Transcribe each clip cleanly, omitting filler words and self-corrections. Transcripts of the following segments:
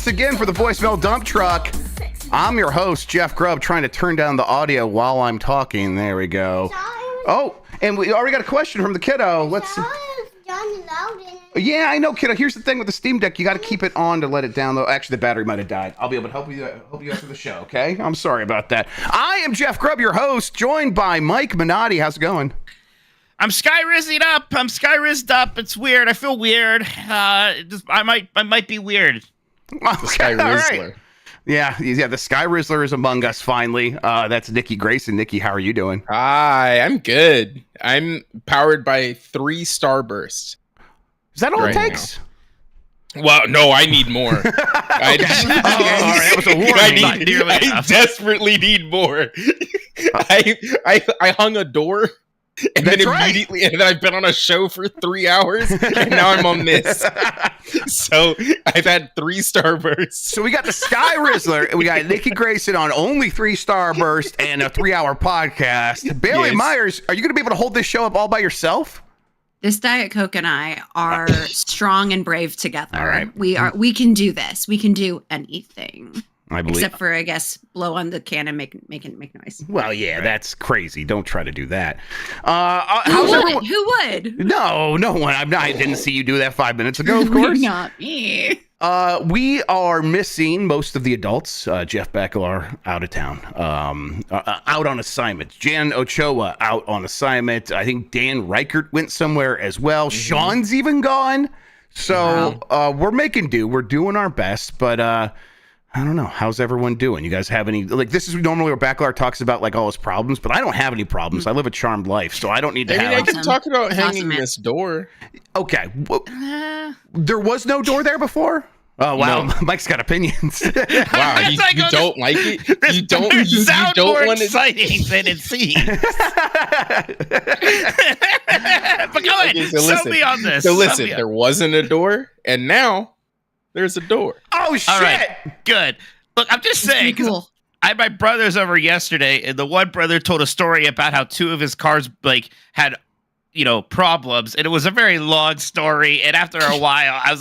once again for the voicemail dump truck. I'm your host, Jeff Grubb, trying to turn down the audio while I'm talking. There we go. Oh, and we already got a question from the kiddo. Let's. Yeah, I know, kiddo. Here's the thing with the Steam Deck. You got to keep it on to let it download. Actually, the battery might have died. I'll be able to help you after the show, okay? I'm sorry about that. I am Jeff Grubb, your host, joined by Mike Minotti. How's it going? I'm sky-rizzed up. It's weird. I feel weird. I might be weird. The Sky Rizzler. Right. Yeah, the Sky Rizzler is among us finally. That's Niki Grayson. Niki, how are you doing? Hi, I'm good. I'm powered by 3 starbursts. Is that all it takes? Now. Well, no, I need more. That was a warning. I desperately need more. I hung a door. And then immediately, and then I've been on a show for 3 hours, and now I'm on this. So I've had 3 starbursts. So we got the Sky Rizzler, and we got Niki Grayson on only 3 starbursts and a 3-hour podcast. Bailey Myers, are you going to be able to hold this show up all by yourself? This Diet Coke and I are strong and brave together. All right. We can do this. We can do anything. I believe. Except for, I guess, blow on the can and make noise. Well, yeah, That's crazy. Don't try to do that. Who would? No one. I didn't see you do that 5 minutes ago, of course. Not me. We are missing most of the adults. Jeff Beckler out of town, out on assignment. Jan Ochoa out on assignment. I think Dan Reichert went somewhere as well. Mm-hmm. Sean's even gone. So we're making do. We're doing our best, but I don't know. How's everyone doing? You guys have any, this is normally where Backlar talks about all his problems, but I don't have any problems. I live a charmed life, so I don't need to have. I can talk about hanging this door. Okay. There was no door there before? Oh, wow. No. Mike's got opinions. Wow. You don't like it? You don't more want exciting than it seems. But go ahead. Sell me on this. So listen, there wasn't a door, and now there's a door. Oh, shit. All right, good. Look, I'm just saying, because I had my brothers over yesterday, and the one brother told a story about how 2 of his cars, had, problems, and it was a very long story, and after a while, I was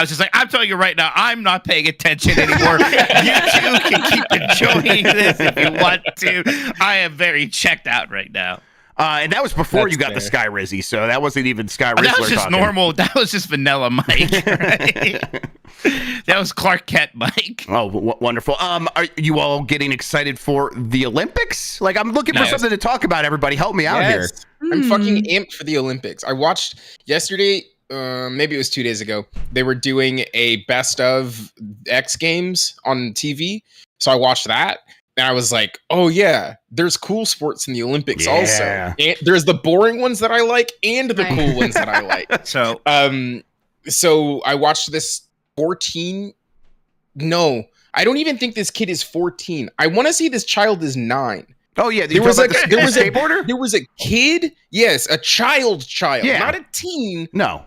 just like, I'm telling you right now, I'm not paying attention anymore. You 2 can keep enjoying this if you want to. I am very checked out right now. And that was before you got the Sky Rizzy, so that wasn't even Sky Rizzler. That was just talking. Normal. That was just vanilla Mike. Right? That was Clark Kent Mike. Oh, wonderful. Are you all getting excited for the Olympics? I'm looking for something to talk about. Everybody, help me out here. I'm fucking amped for the Olympics. I watched yesterday. Maybe it was 2 days ago. They were doing a best of X Games on TV, so I watched that. And I was like, oh, yeah, there's cool sports in the Olympics also. And there's the boring ones that I like and the cool ones that I like. So I watched this 14. No, I don't even think this kid is 14. I want to say this child is 9. Oh, yeah. There was a skateboarder? There was a kid. Yes, a child, not a teen. No.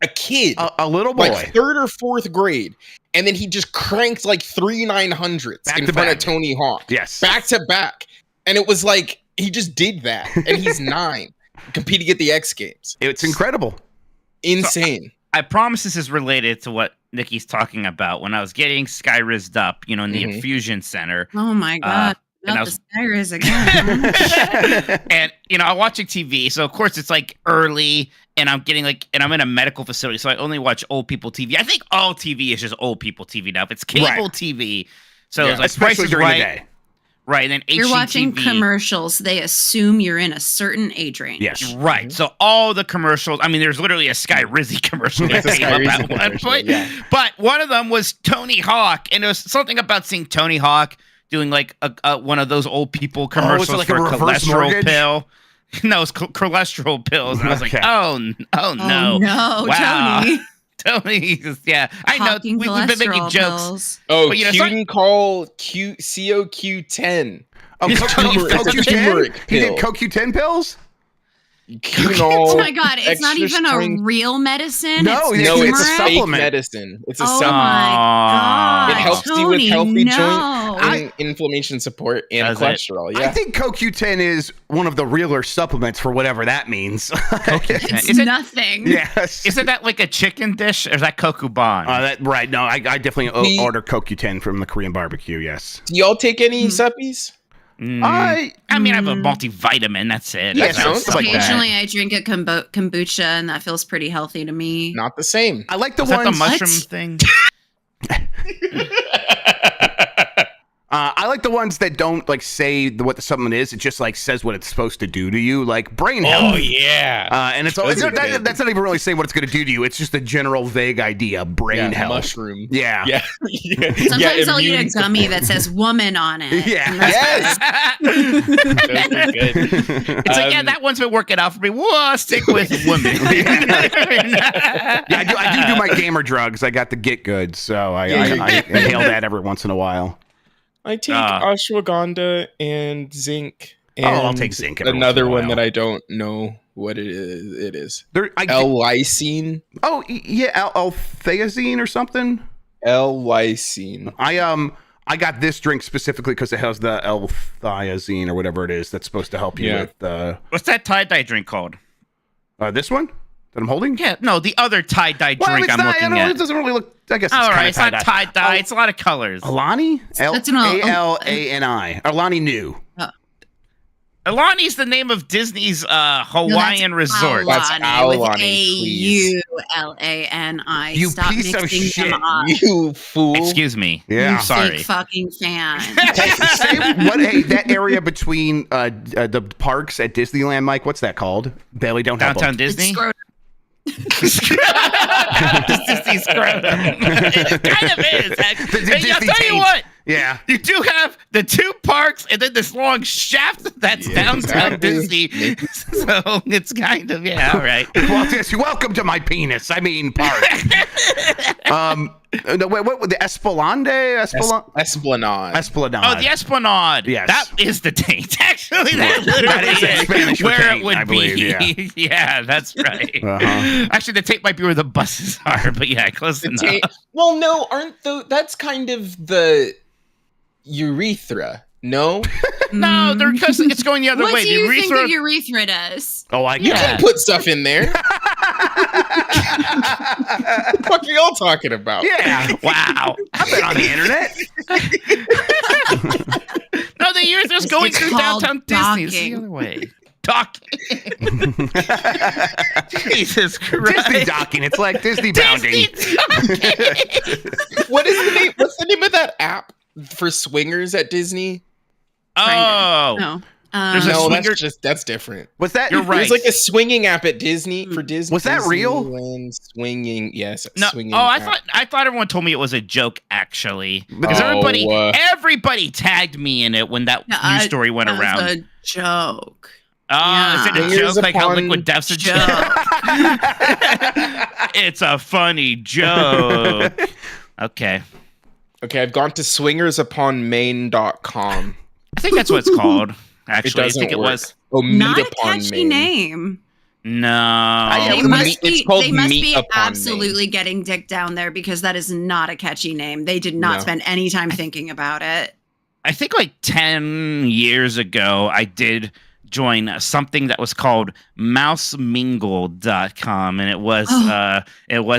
A kid. A little boy. 3rd or 4th grade. And then he just cranked 3 900s in front of Tony Hawk. Yes. Back to back. And it was he just did that. And he's 9. Competing at the X Games. It's incredible. Insane. So, I promise this is related to what Niki's talking about. When I was getting Sky Rizzed up, in the infusion center. Oh my God. And I was the Skyriz again. And I'm watching TV, so of course it's early, and I'm getting and I'm in a medical facility, so I only watch old people TV. I think all TV is just old people TV now. If it's cable TV, so it's especially during the day. Right, and then HGTV. You're watching commercials. They assume you're in a certain age range. Yes. Right. So all the commercials, there's literally a Sky Rizzy commercial that came up at one point. Yeah. But one of them was Tony Hawk, and it was something about seeing Tony Hawk doing one of those old people commercials for a cholesterol pill. No, it's cholesterol pills. And I was like, oh no. Wow. Tony, yeah. I know, we've been making jokes. Pills. Oh, but, call COQ10. Oh, CoQ10? He did CoQ10 pills? Oh my God, it's not even a real medicine. No, it's a supplement. Medicine. It's a supplement. Oh my God, it helps Tony, you with healthy joint. inflammation support and cholesterol. Yeah. I think CoQ10 is one of the realer supplements for whatever that means. It's nothing. Yes. Isn't that like a chicken dish, or is that kokubon? Right. No, I definitely order CoQ10 from the Korean barbecue. Yes. Do y'all take any suppies? I mean, I have a multivitamin. That's it. Yeah, occasionally I drink a kombucha, and that feels pretty healthy to me. Not the same. I like the ones. Is that the mushroom thing? I like the ones that don't like say what the supplement is. It just like says what it's supposed to do to you, like brain health. Oh yeah, and it's always that's not even really saying what it's going to do to you. It's just a general vague idea. Brain health. Mushroom. Yeah. Sometimes I'll eat a gummy that says "woman" on it. Yeah. Yes. It's like that one's been working out for me. Whoa, stick with women. I do my gamer drugs. I got the Get Good, so I inhale that every once in a while. I take ashwagandha and zinc. And I'll take zinc. Another one that I don't know what it is. L-lysine. Oh yeah, L-theazine or something. L-lysine. I got this drink specifically because it has the L-thiazine or whatever it is that's supposed to help you with. What's that tie-dye drink called? This one that I'm holding? Yeah, no, the other tie-dye drink I'm looking at. It doesn't really look. I guess. All right, it's not tie-dye. It's a lot of colors. Alani? Alani. Alani New. Alani's the name of Disney's Hawaiian resort. That's Alani. A-U-L-A-N-I. You Stop piece of mixing them shit. up. You fool. Excuse me. Yeah. Sorry. Fake fucking fan. Hey, that area between the parks at Disneyland, Mike, what's that called? Bailey, don't help Downtown him. Disney? Disney scrotum. It kind of is. Hey, I'll tell you what. Yeah. You do have the two parks and then this long shaft that's downtown Disney. So it's kind of, all right. Welcome to my penis. I mean, park. No, wait, what the Esplanade? Esplanade. Esplanade. Oh, the Esplanade. Yes. That is the date. Actually, that literally is Spanish where taint, it would I believe, be. Yeah, that's right. Uh-huh. Actually, the tape might be where the buses are, but yeah, close enough. Well, no, that's kind of the urethra. No? No, because it's going the other way. What do you think the urethra does? Oh, You can put stuff in there. What the fuck are y'all talking about? Yeah. Wow. I've been on the internet. No, the urethra's going through downtown Disney. It's the other way. Docking. Jesus Christ. Disney docking. It's like Disney bounding. What's the name of that app for swingers at Disney? Oh. No. There's a swinger. That's different. Was that? You're right. There's like a swinging app at Disney for Disney. Was that real? Swinging, yes. No. Swinging I app. thought everyone told me it was a joke. Actually, because Oh, everybody tagged me in it when that news story went around. That was a joke. Oh, is it a Fingers joke like how upon Liquid Death's a joke? It's a funny joke. Okay. Okay, I've gone to swingersuponmain.com. I think that's what it's called. Actually, It doesn't I think it work. was. Oh, Not Meet a Upon catchy Main. name. No. They it's called must Meet be Upon absolutely getting dick down there because that is not a catchy name. They did not spend any time thinking about it. I think like 10 years ago, I did join something that was called mousemingle.com, and it was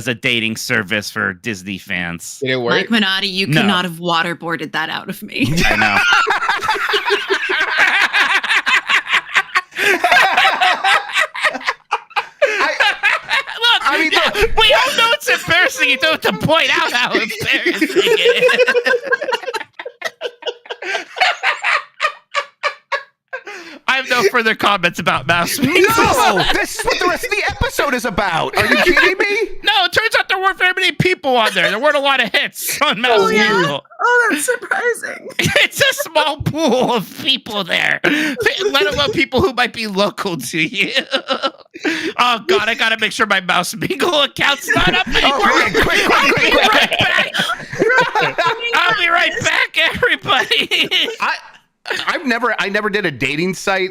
a dating service for Disney fans. Did it work? Mike Minotti, you could not have waterboarded that out of me. I know. Look, we all know it's embarrassing. You don't have to point out how embarrassing it is. I have no further comments about Mouse Mingle. No, this is what the rest of the episode is about. Are you kidding me? No, it turns out there weren't very many people on there. There weren't a lot of hits on Mouse Mingle. Oh, that's surprising. It's a small pool of people there, let alone people who might be local to you. Oh, God, I got to make sure my Mouse Mingle account's not up anymore. Oh, quick. I'll be right back, everybody. I never did a dating site.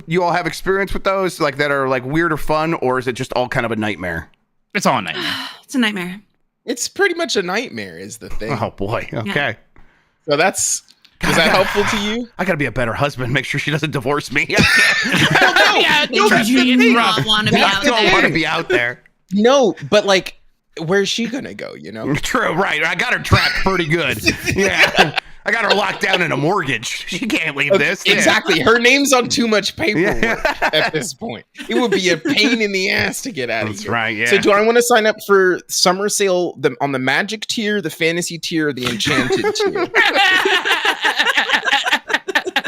You all have experience with those, like that are like weird or fun, or is it just all kind of a nightmare? It's all a nightmare. It's a nightmare. It's pretty much a nightmare is the thing. Oh boy. Okay. So is that helpful to you? I gotta be a better husband. Make sure she doesn't divorce me. You do not want to be out I don't want to there. be out there. No, but like, where's she gonna go? You know? True, right? I got her trapped pretty good. Yeah, I got her locked down in a mortgage. She can't leave this. Exactly. Her name's on too much paperwork at this point. It would be a pain in the ass to get out of That's here. right. Yeah. So, do I want to sign up for summer sale on the magic tier, the fantasy tier, or the enchanted tier?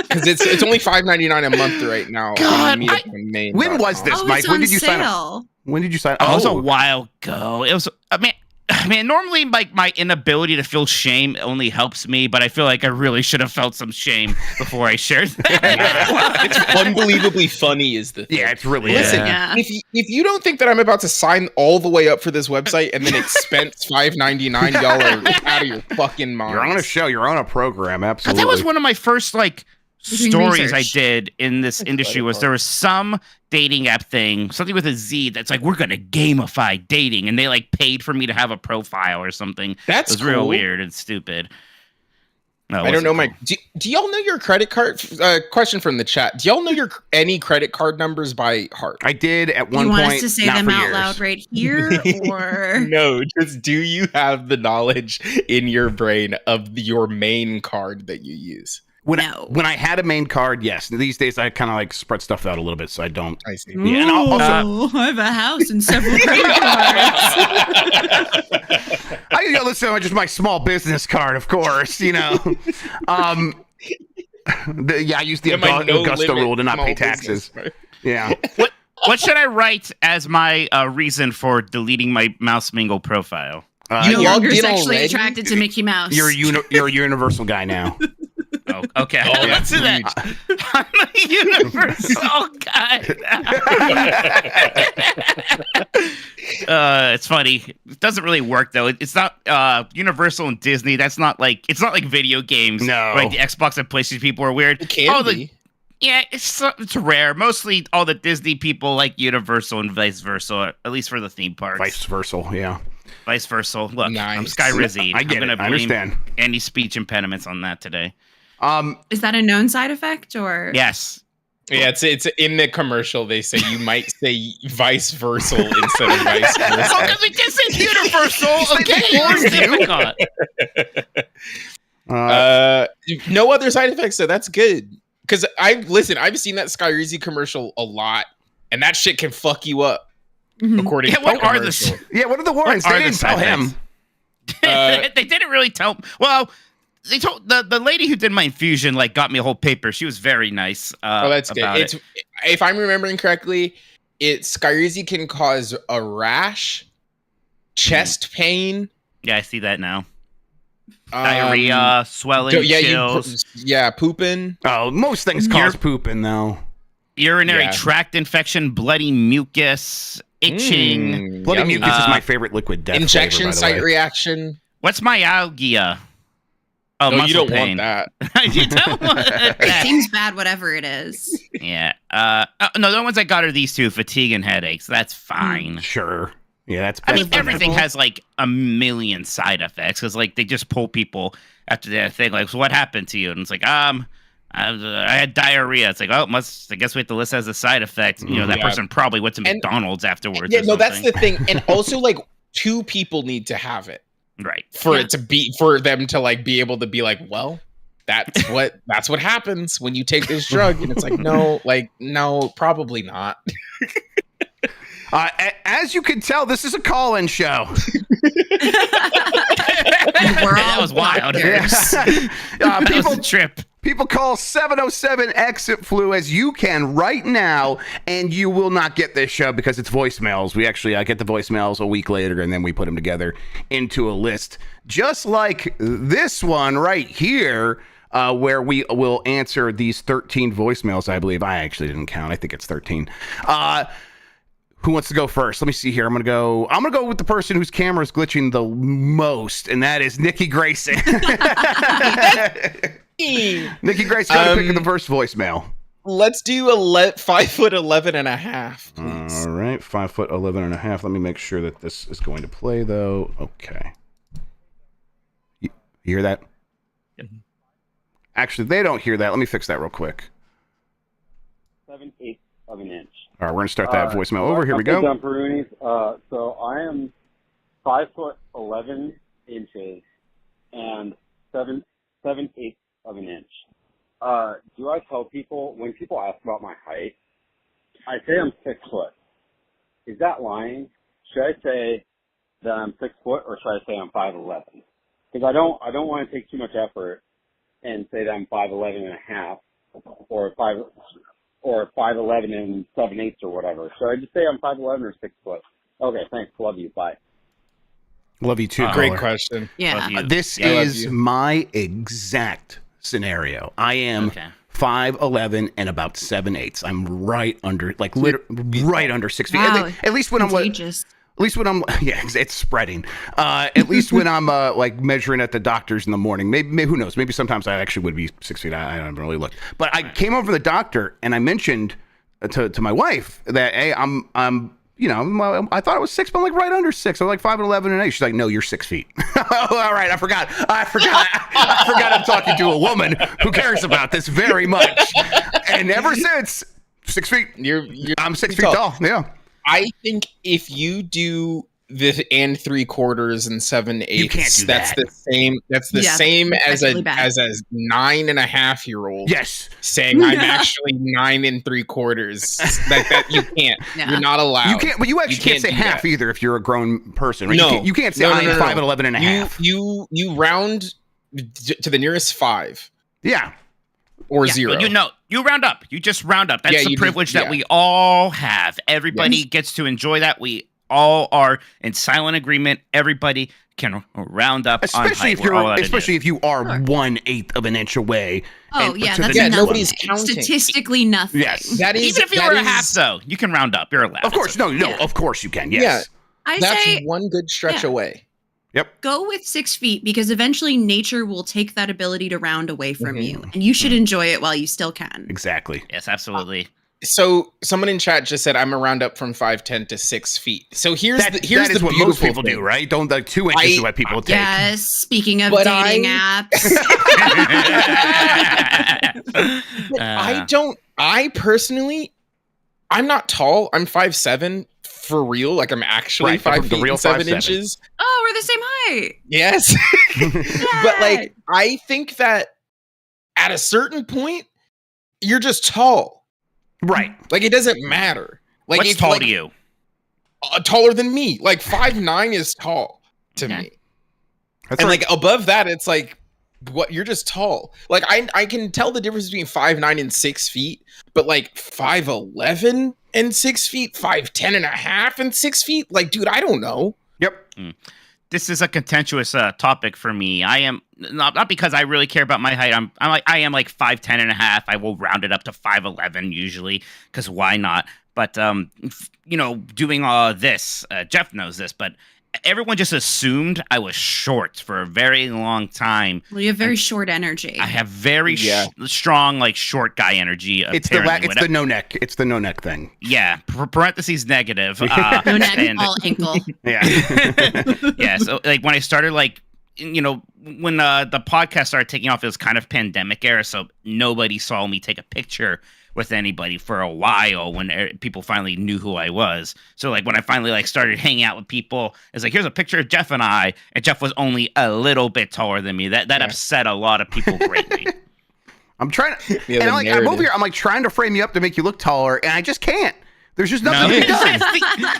Because it's only $5.99 a month right now. God, when was this, Oh, Mike? it's When on did you sign up? sale. When did you sign up? Oh, it was a while ago. It was. I mean, normally like my inability to feel shame only helps me, but I feel like I really should have felt some shame before I shared that. It's unbelievably funny, is the thing. Yeah, it's really. Listen, Yeah. if you don't think that I'm about to sign all the way up for this website and then expense $5.99, y'all are out of your fucking minds. You're on a show. You're on a program. Absolutely. That was one of my first like Doing stories I research. did in this industry. Was there was some dating app thing, something with a Z, that's like, we're gonna gamify dating, and they like paid for me to have a profile or something. That's It was real cool. weird and stupid. No, it I don't know, wasn't Mike. Do y'all know your credit card? Question from the chat. Do y'all know any credit card numbers by heart? I did at Do one you point. want us to say not them for out years. loud right here, or No, just do you have the knowledge in your brain of your main card that you use? No. When I had a main card, yes. These days, I kind of like spread stuff out a little bit, so I don't. I see. Yeah, and also- I have a house and several credit cards. Listen, just my small business card, of course. You know. I use the My no Augusta limit rule to not small pay business taxes. card. Yeah. What should I write as my reason for deleting my Mouse Mingle profile? You No logged longer in sexually already? attracted to Mickey Mouse. You're a universal guy now. Oh, okay. Oh, Let's do that. I'm a universal guy. It's funny. It doesn't really work though. It's not Universal and Disney. It's not like video games. No. Like the Xbox and PlayStation people are weird. It can the be. Yeah, it's rare. Mostly all the Disney people like Universal and vice versa, at least for the theme parks. Vice versa, yeah. Vice versa. Look, I'm Nice. Sky Rizzy. I get I'm gonna it. I blame understand. any speech impediments on that today. Is that a known side effect, or Yes. Yeah, it's in the commercial. They say you might say vice versa instead of vice Oh, versa. because it gets it universal. Okay, No other side effects, so that's good. Because I've seen that Sky Rizzy commercial a lot, and that shit can fuck you up. Mhm. According Yeah, to what the are commercial. Yeah, what are the warrants? What They are the didn't tell side him. effects? They didn't really tell. Well, they told the lady who did my infusion got me a whole paper. She was very nice. Oh, that's good. about It's if I'm remembering correctly, Sky Rizzy can cause a rash, chest pain, Yeah, I see that now. Diarrhea, swelling, chills, pooping. Oh, most things cause pooping, though. urinary Yeah. tract infection, bloody mucus, itching. Bloody Yummy. mucus is my favorite liquid death Injection flavor, by the site way. reaction. What's myalgia? Oh, No, muscle you don't pain. want that. You don't want it that. seems bad, whatever it is. Yeah. No, the ones I got are these two: fatigue and headaches. That's fine. Sure. Yeah, that's. I mean, that's everything wonderful. has a million side effects because they just pull people after that thing. So what happened to you? And it's I had diarrhea. It's I guess we have to list as a side effect. You know, that Yeah. person probably went to And- McDonald's afterwards. Yeah, or no, that's something. the thing. And also, two people need to have it Right. for Yeah. it to be for them to be able to be well, that's what happens when you take this drug. And it's no, probably not. As you can tell, this is a call-in show. We're That all was wild. doctors. That was a trip. People call 707-EXIT-FLU as you can right now, and you will not get this show because it's voicemails. We actually get the voicemails a week later, and then we put them together into a list. Just like this one right here, where we will answer these 13 voicemails, I believe. I actually didn't count. I think it's 13. Who wants to go first? Let me see here. I'm gonna go with the person whose camera is glitching the most, and that is Nikki Grayson. Nikki Grayson, go to pick the first voicemail. Let's do 5'11" and a half, please. All right, 5'11" and a half. Let me make sure that this is going to play though. Okay. You hear that? Actually, they don't hear that. Let me fix that real quick. 7/8 of an inch. All right, we're gonna start that voicemail over. Here we go. So I am 5'11" and 7/8 of an inch. Do I tell people when people ask about my height? I say I'm 6 foot. Is that lying? Should I say that I'm 6 foot, or should I say I'm 5'11"? Because I don't want to take too much effort and say that I'm 5'11" and a half, or 5'11" and 7/8 or whatever. Should I just say I'm 5'11" or 6 foot? Okay, thanks. Love you. Bye. Love you too. Great caller. question. Yeah. This is my exact scenario. I am 5'11" and about 7/8. I'm right under, like, right under 6 feet. Wow. At least when Contagious. yeah, it's spreading. At least when I'm like measuring at the doctor's in the morning. Maybe who knows? Maybe sometimes I actually would be 6 feet. I haven't really looked. But I came over to the doctor and I mentioned to my wife that, hey, I'm I thought it was 6, but I'm like right under 6. I'm like 5'11" and 8. She's like, no, you're 6 feet. All right, I forgot. I'm talking to a woman who cares about this very much. And ever since, 6 feet. I'm 6 feet tall. Yeah. I think if you do the 3/4 and 7/8, you can't do that's that. the same. That's the same as a 9.5-year-old. Yes. Saying I'm actually 9 3/4. That you can't. Yeah. You're not allowed. You can't. But you actually can't say half either if you're a grown person. Right? No. You can't say I'm 5'11" and a half. You round to the nearest 5. Yeah. Or 0. You round up. You just round up. That's the privilege that we all have. Everybody gets to enjoy that. We all are in silent agreement. Everybody can round up especially on height. if you are 1/8 of an inch away. Oh, yeah, that's nobody's counting. Statistically nothing. Yes. That is, even if you were a half, though, you can round up. You're allowed. Of course, of course you can. Yes. Yeah. I say one good stretch away. Yep. Go with 6 feet because eventually nature will take that ability to round away from you, and you should enjoy it while you still can. Exactly. Yes, absolutely. So someone in chat just said I'm a round up from 5'10" to 6 feet. So here's that the is what most people thing. do, right? Don't 2 inches is what people take. Yes. Speaking of dating apps, I personally, I'm not tall. I'm 5'7" for real. Like I'm actually 5 feet and 7 inches. Oh, we're the same height. Yes. But like, I think that at a certain point, you're just tall. Right. Like it doesn't matter. Like what's tall to you? Taller than me. Like 5'9" is tall to me. That's and like above that, it's like, what? You're just tall. Like I can tell the difference between 5'9" and 6 feet, but like 5'11" and 6 feet, 5'10" and a half and 6 feet. Like, dude, I don't know. Yep. This is a contentious topic for me. I am not because I really care about my height. I am like 5'10" and a half. I will round it up to 5'11" usually because why not? But doing all this, Jeff knows this, but everyone just assumed I was short for a very long time. Well, you have very short energy. I have very strong, like, short guy energy. It's the no neck. It's the no neck thing. Yeah. Parentheses negative. No neck, all ankle. Yeah. Yeah. So, like, when I started, like, when the podcast started taking off, it was kind of pandemic era, so nobody saw me take a picture with anybody for a while when people finally knew who I was. So like when I finally like started hanging out with people, it's like, here's a picture of Jeff and I, and Jeff was only a little bit taller than me. That upset a lot of people greatly. I'm trying to, and I'm over here, I'm like trying to frame you up to make you look taller, and I just can't. There's just nothing to be done.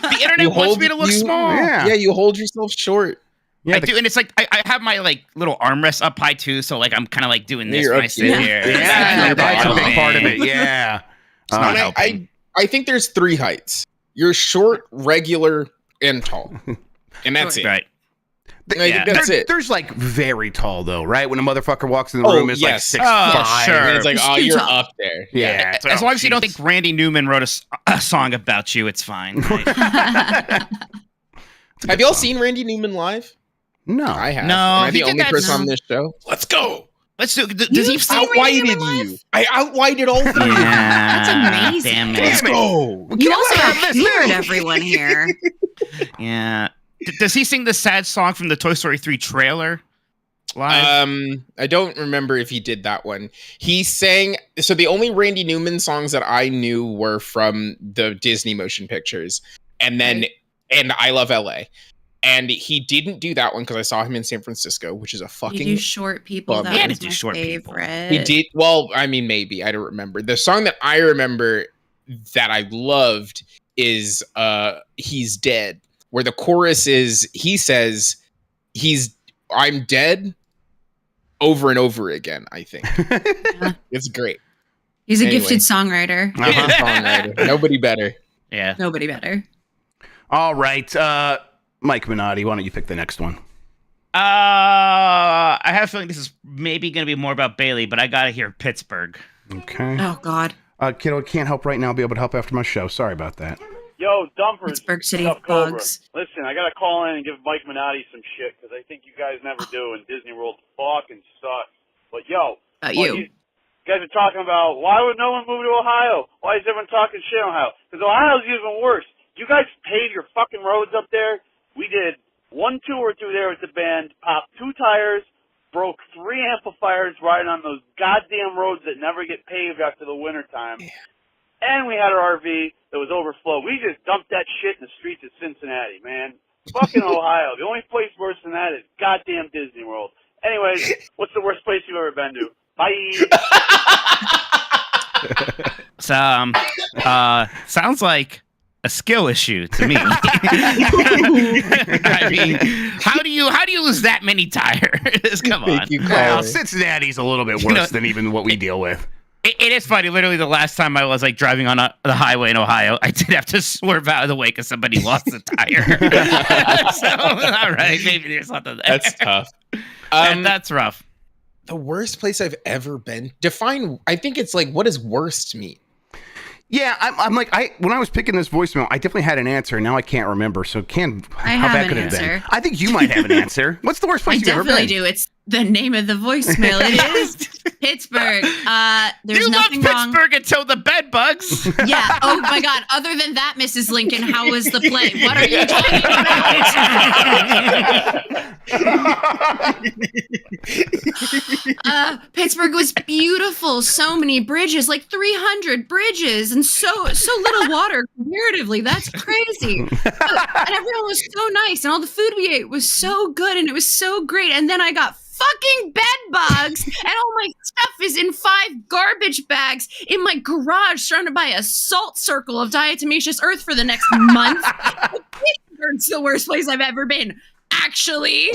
The internet wants me to look small. Yeah, you hold yourself short. Yeah, I do, and it's like I have my like little armrest up high too, so like I'm kind of like doing this when I sit here. Yeah, that's a big part of it. Yeah, it's not helping. I think there's 3 heights. You're short, regular, and tall, and that's it. Right. That's it. There's like very tall though, right? When a motherfucker walks in the room, is like 6'5". Sure. And it's like, you're up there. Yeah. As long as you don't think Randy Newman wrote a song about you, it's fine. Right? Have y'all seen Randy Newman live? No, I have. No, am I the only person on this show? Let's go. Let's do. Does he outweighted you? I outweighted all 3. That's amazing. Damn it. Let's go. You also outfeared everyone here. Yeah. Does he sing the sad song from the Toy Story 3 trailer? Live? I don't remember if he did that one. He sang. So the only Randy Newman songs that I knew were from the Disney motion pictures, and then and I Love LA. And he didn't do that one because I saw him in San Francisco, which is a fucking. You do Short People. bummer. That Yeah, was to do my Short People. favorite. He did. Well, I mean, maybe I don't remember. The song that I remember that I loved is "He's Dead," where the chorus is he says I'm dead over and over again. I think it's great. He's a Anyway. gifted songwriter. Songwriter. Nobody better. Yeah. Nobody better. All right. Mike Minotti, why don't you pick the next one? I have a feeling this is maybe going to be more about Bailey, but I got to hear Pittsburgh. Okay. Oh God. Kiddo, can't help right now. I'll be able to help after my show. Sorry about that. Yo, Dumpers. Pittsburgh City Tough of Cobra. Bugs. Listen, I gotta call in and give Mike Minotti some shit because I think you guys never do, and Disney World fucking sucks. But yo, you guys are talking about why would no one move to Ohio? Why is everyone talking shit on Ohio? Because Ohio's even worse. You guys paved your fucking roads up there. We did 1 tour through there with the band, popped 2 tires, broke 3 amplifiers riding on those goddamn roads that never get paved after the wintertime. And we had our RV that was overflow. We just dumped that shit in the streets of Cincinnati, man. Fucking Ohio. The only place worse than that is goddamn Disney World. Anyways, what's the worst place you've ever been to? Bye. Sounds like a skill issue to me. I mean, how do you lose that many tires? Come on. Well, Cincinnati's a little bit worse than even what we deal with. It is funny. Literally, the last time I was like driving on the highway in Ohio, I did have to swerve out of the way because somebody lost a tire. So, all right, maybe there's something there. That's tough. That's rough. The worst place I've ever been. Define. I think it's like, what does worst mean? Yeah, I'm like, when I was picking this voicemail, I definitely had an answer, and now I can't remember. So, I how have bad an could it have been? answer. I think you might have an answer. What's the worst I place you've ever been? definitely do. It's the name of the voicemail. It is Pittsburgh. There's You nothing loved wrong. Pittsburgh until the bed bugs. Yeah. Oh my God. Other than that, Mrs. Lincoln, how was the play? What are you talking about? Pittsburgh was beautiful. So many bridges, like 300 bridges, and so little water comparatively. That's crazy. And everyone was so nice, and all the food we ate was so good, and it was so great. And then I got fucking bed bugs, and all my stuff is in 5 garbage bags in my garage, surrounded by a salt circle of diatomaceous earth for the next month. Pittsburgh's the worst place I've ever been, actually.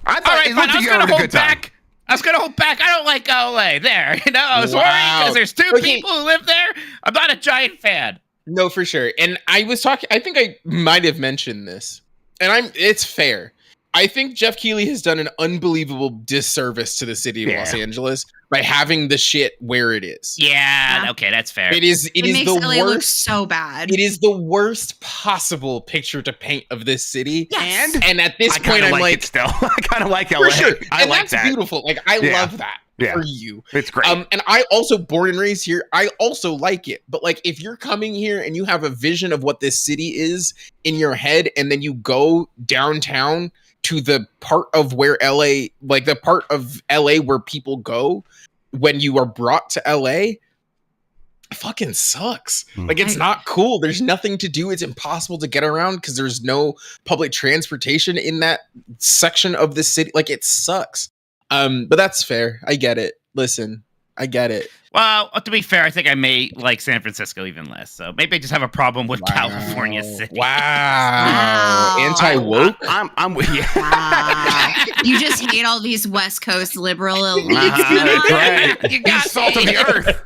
I thought All right, it fine. looked I like was you going had to a hold good time. back. I was going to hold back. I don't like LA. There, I was worried because there's 2 Okay. people who live there. I'm not a giant fan. No, for sure. And I was talking. I think I might have mentioned this, and it's fair. I think Jeff Keighley has done an unbelievable disservice to the city of Los Angeles by having the shit where it is. Yeah. Okay, that's fair. It is Makes the LA look worst. so bad. It is the worst possible picture to paint of this city. Yes. And at this I point, kind of I'm like like, it still. I kind of like LA. for sure. I And like that's that. beautiful. Like, I Yeah. love that Yeah. for you. It's great. And I also born and raised here. I also like it. But like, if you're coming here and you have a vision of what this city is in your head, and then you go downtown to the part of where LA, like the part of LA where people go when you are brought to LA, it fucking sucks. Like, it's not cool. There's nothing to do. It's impossible to get around because there's no public transportation in that section of the city. Like, it sucks. But that's fair. I get it. Listen, I get it. Well, to be fair, I think I may like San Francisco even less. So maybe I just have a problem with California City. Wow. Anti-woke? I'm with you. Wow. You just hate all these West Coast liberal elites. That's right. You got He's salt of me. the earth.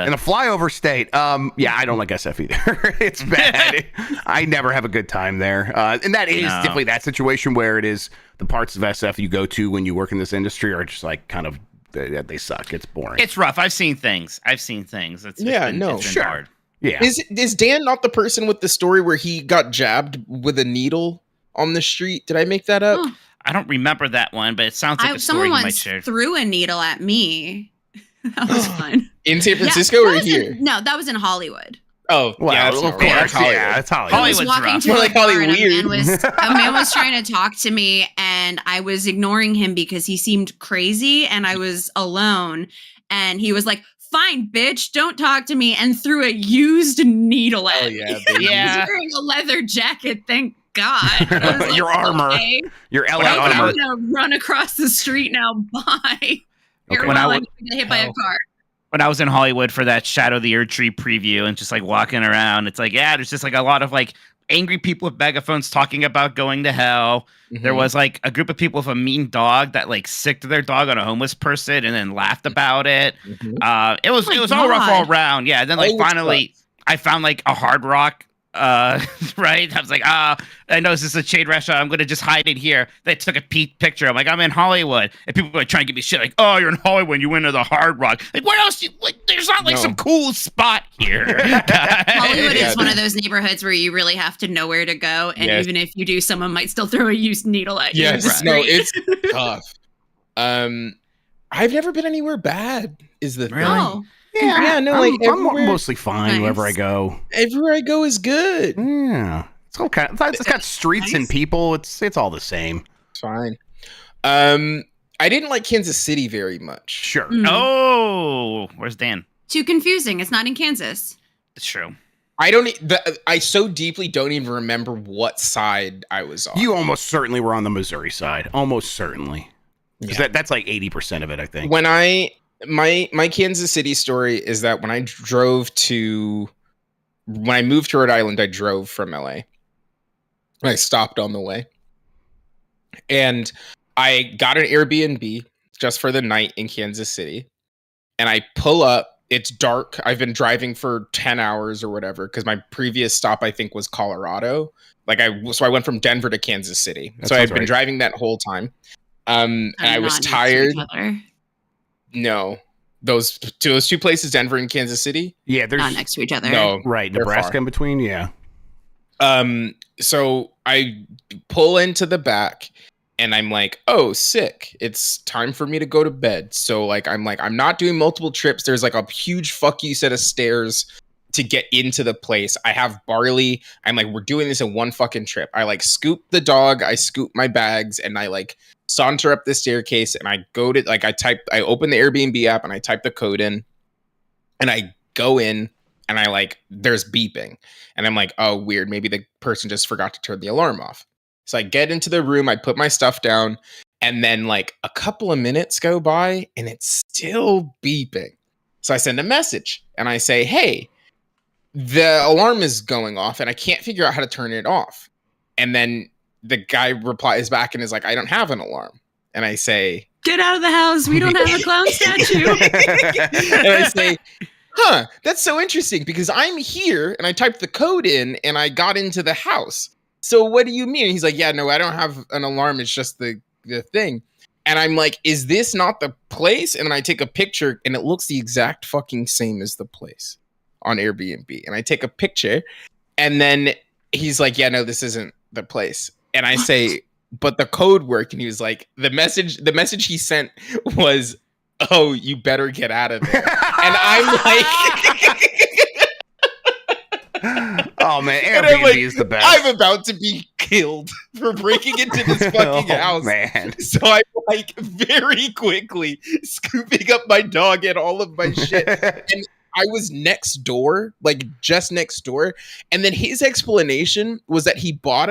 In a flyover state. Yeah, I don't like SF either. It's bad. I never have a good time there. And that is definitely that situation where it is the parts of SF you go to when you work in this industry are just like kind of, they suck. It's boring. It's rough. I've seen things. It's been hard. Yeah. Is Dan not the person with the story where he got jabbed with a needle on the street? Did I make that up? Huh. I don't remember that one, but it sounds like a story Someone you might once share. threw a needle at me. That was fun. In San Francisco that or was here? no, that was in Hollywood. Oh, Well, yeah, that's of not course, right. That's Hollywood. yeah, it's Hollywood. I was Hollywood's walking rough. to More a like bar and Hollyweird. a man was trying to talk to me, and I was ignoring him because he seemed crazy, and I was alone. And he was like, "Fine, bitch, don't talk to me," and threw a used needle at me. yeah, baby. He Yeah. was wearing a leather jacket, thank God. And I was like, Your armor. okay, Your LA I'm armor. gonna run across the street now. Bye. Okay. When I Farewell, was- I'm gonna get hit by a car. When I was in Hollywood for that Shadow the Erd Tree preview and just like walking around, it's like, yeah, there's just like a lot of like angry people with megaphones talking about going to hell. There was like a group of people with a mean dog that like sicked their dog on a homeless person and then laughed about it. Mhm. It was Oh my all rough all God. around. Yeah. Then like Always finally I found like a Hard Rock. Right. I was like, I know this is a chain restaurant. I'm gonna just hide it here. They took a picture. I'm like, I'm in Hollywood, and people were trying to give me shit like, oh, you're in Hollywood. You went to the Hard Rock. Like, where else? There's not like No. some cool spot here. Hollywood Yeah. is one of those neighborhoods where you really have to know where to go, and Yes. even if you do, someone might still throw a used needle at you. Yes, It's no, great. it's tough. I've never been anywhere bad. Is the thing. Oh, Yeah, no, I'm, like I'm everywhere, mostly fine Nice. wherever I go. everywhere I go is good. Yeah, it's okay. It's got streets and Nice. people. It's all the same. It's fine. I didn't like Kansas City very much. Sure. Mm. Oh, where's Dan? Too confusing. It's not in Kansas. It's true. I so deeply don't even remember what side I was on. You almost certainly were on the Missouri side. Almost certainly. 'Cause Yeah. that's like 80% of it, I think. When my Kansas City story is that when I moved to Rhode Island, I drove from LA. I stopped on the way. And I got an Airbnb just for the night in Kansas City. And I pull up. It's dark. I've been driving for 10 hours or whatever because my previous stop, I think, was Colorado. So I went from Denver to Kansas City. That So sounds I've been right. driving that whole time. And They're I was not next to tired. each other. No, those two places, Denver and Kansas City. Yeah, there's Not next to each other. No, right they're Nebraska far. in between. Yeah. So I pull into the back, and I'm like, "Oh, sick! It's time for me to go to bed." So I'm not doing multiple trips. There's like a huge fuck you set of stairs to get into the place. I have barley. I'm like, we're doing this in one fucking trip. I scoop the dog. I scoop my bags, and I saunter up the staircase, and I go to I open the Airbnb app, and I type the code in, and I go in, and there's beeping, and I'm like, oh, weird, maybe the person just forgot to turn the alarm off. So I get into the room, I put my stuff down, and then a couple of minutes go by, and it's still beeping. So I send a message, and I say, hey, the alarm is going off, and I can't figure out how to turn it off. And then the guy replies back and is like, I don't have an alarm. And I say, Get out of the house. We don't have a clown statue. and I say, that's so interesting because I'm here and I typed the code in and I got into the house. So what do you mean? And he's like, yeah, no, I don't have an alarm. It's just the thing. And I'm like, is this not the place? And then I take a picture and it looks the exact fucking same as the place on Airbnb. And I take a picture and then he's like, yeah, no, this isn't the place. And I say, but the code worked. And he was like, the message he sent was, oh, you better get out of there. And I'm like, oh man, and I'm Airbnb like, is the best. I'm about to be killed for breaking into this fucking house. Man. So I'm very quickly scooping up my dog and all of my shit. And I was next door, just next door. And then his explanation was that he bought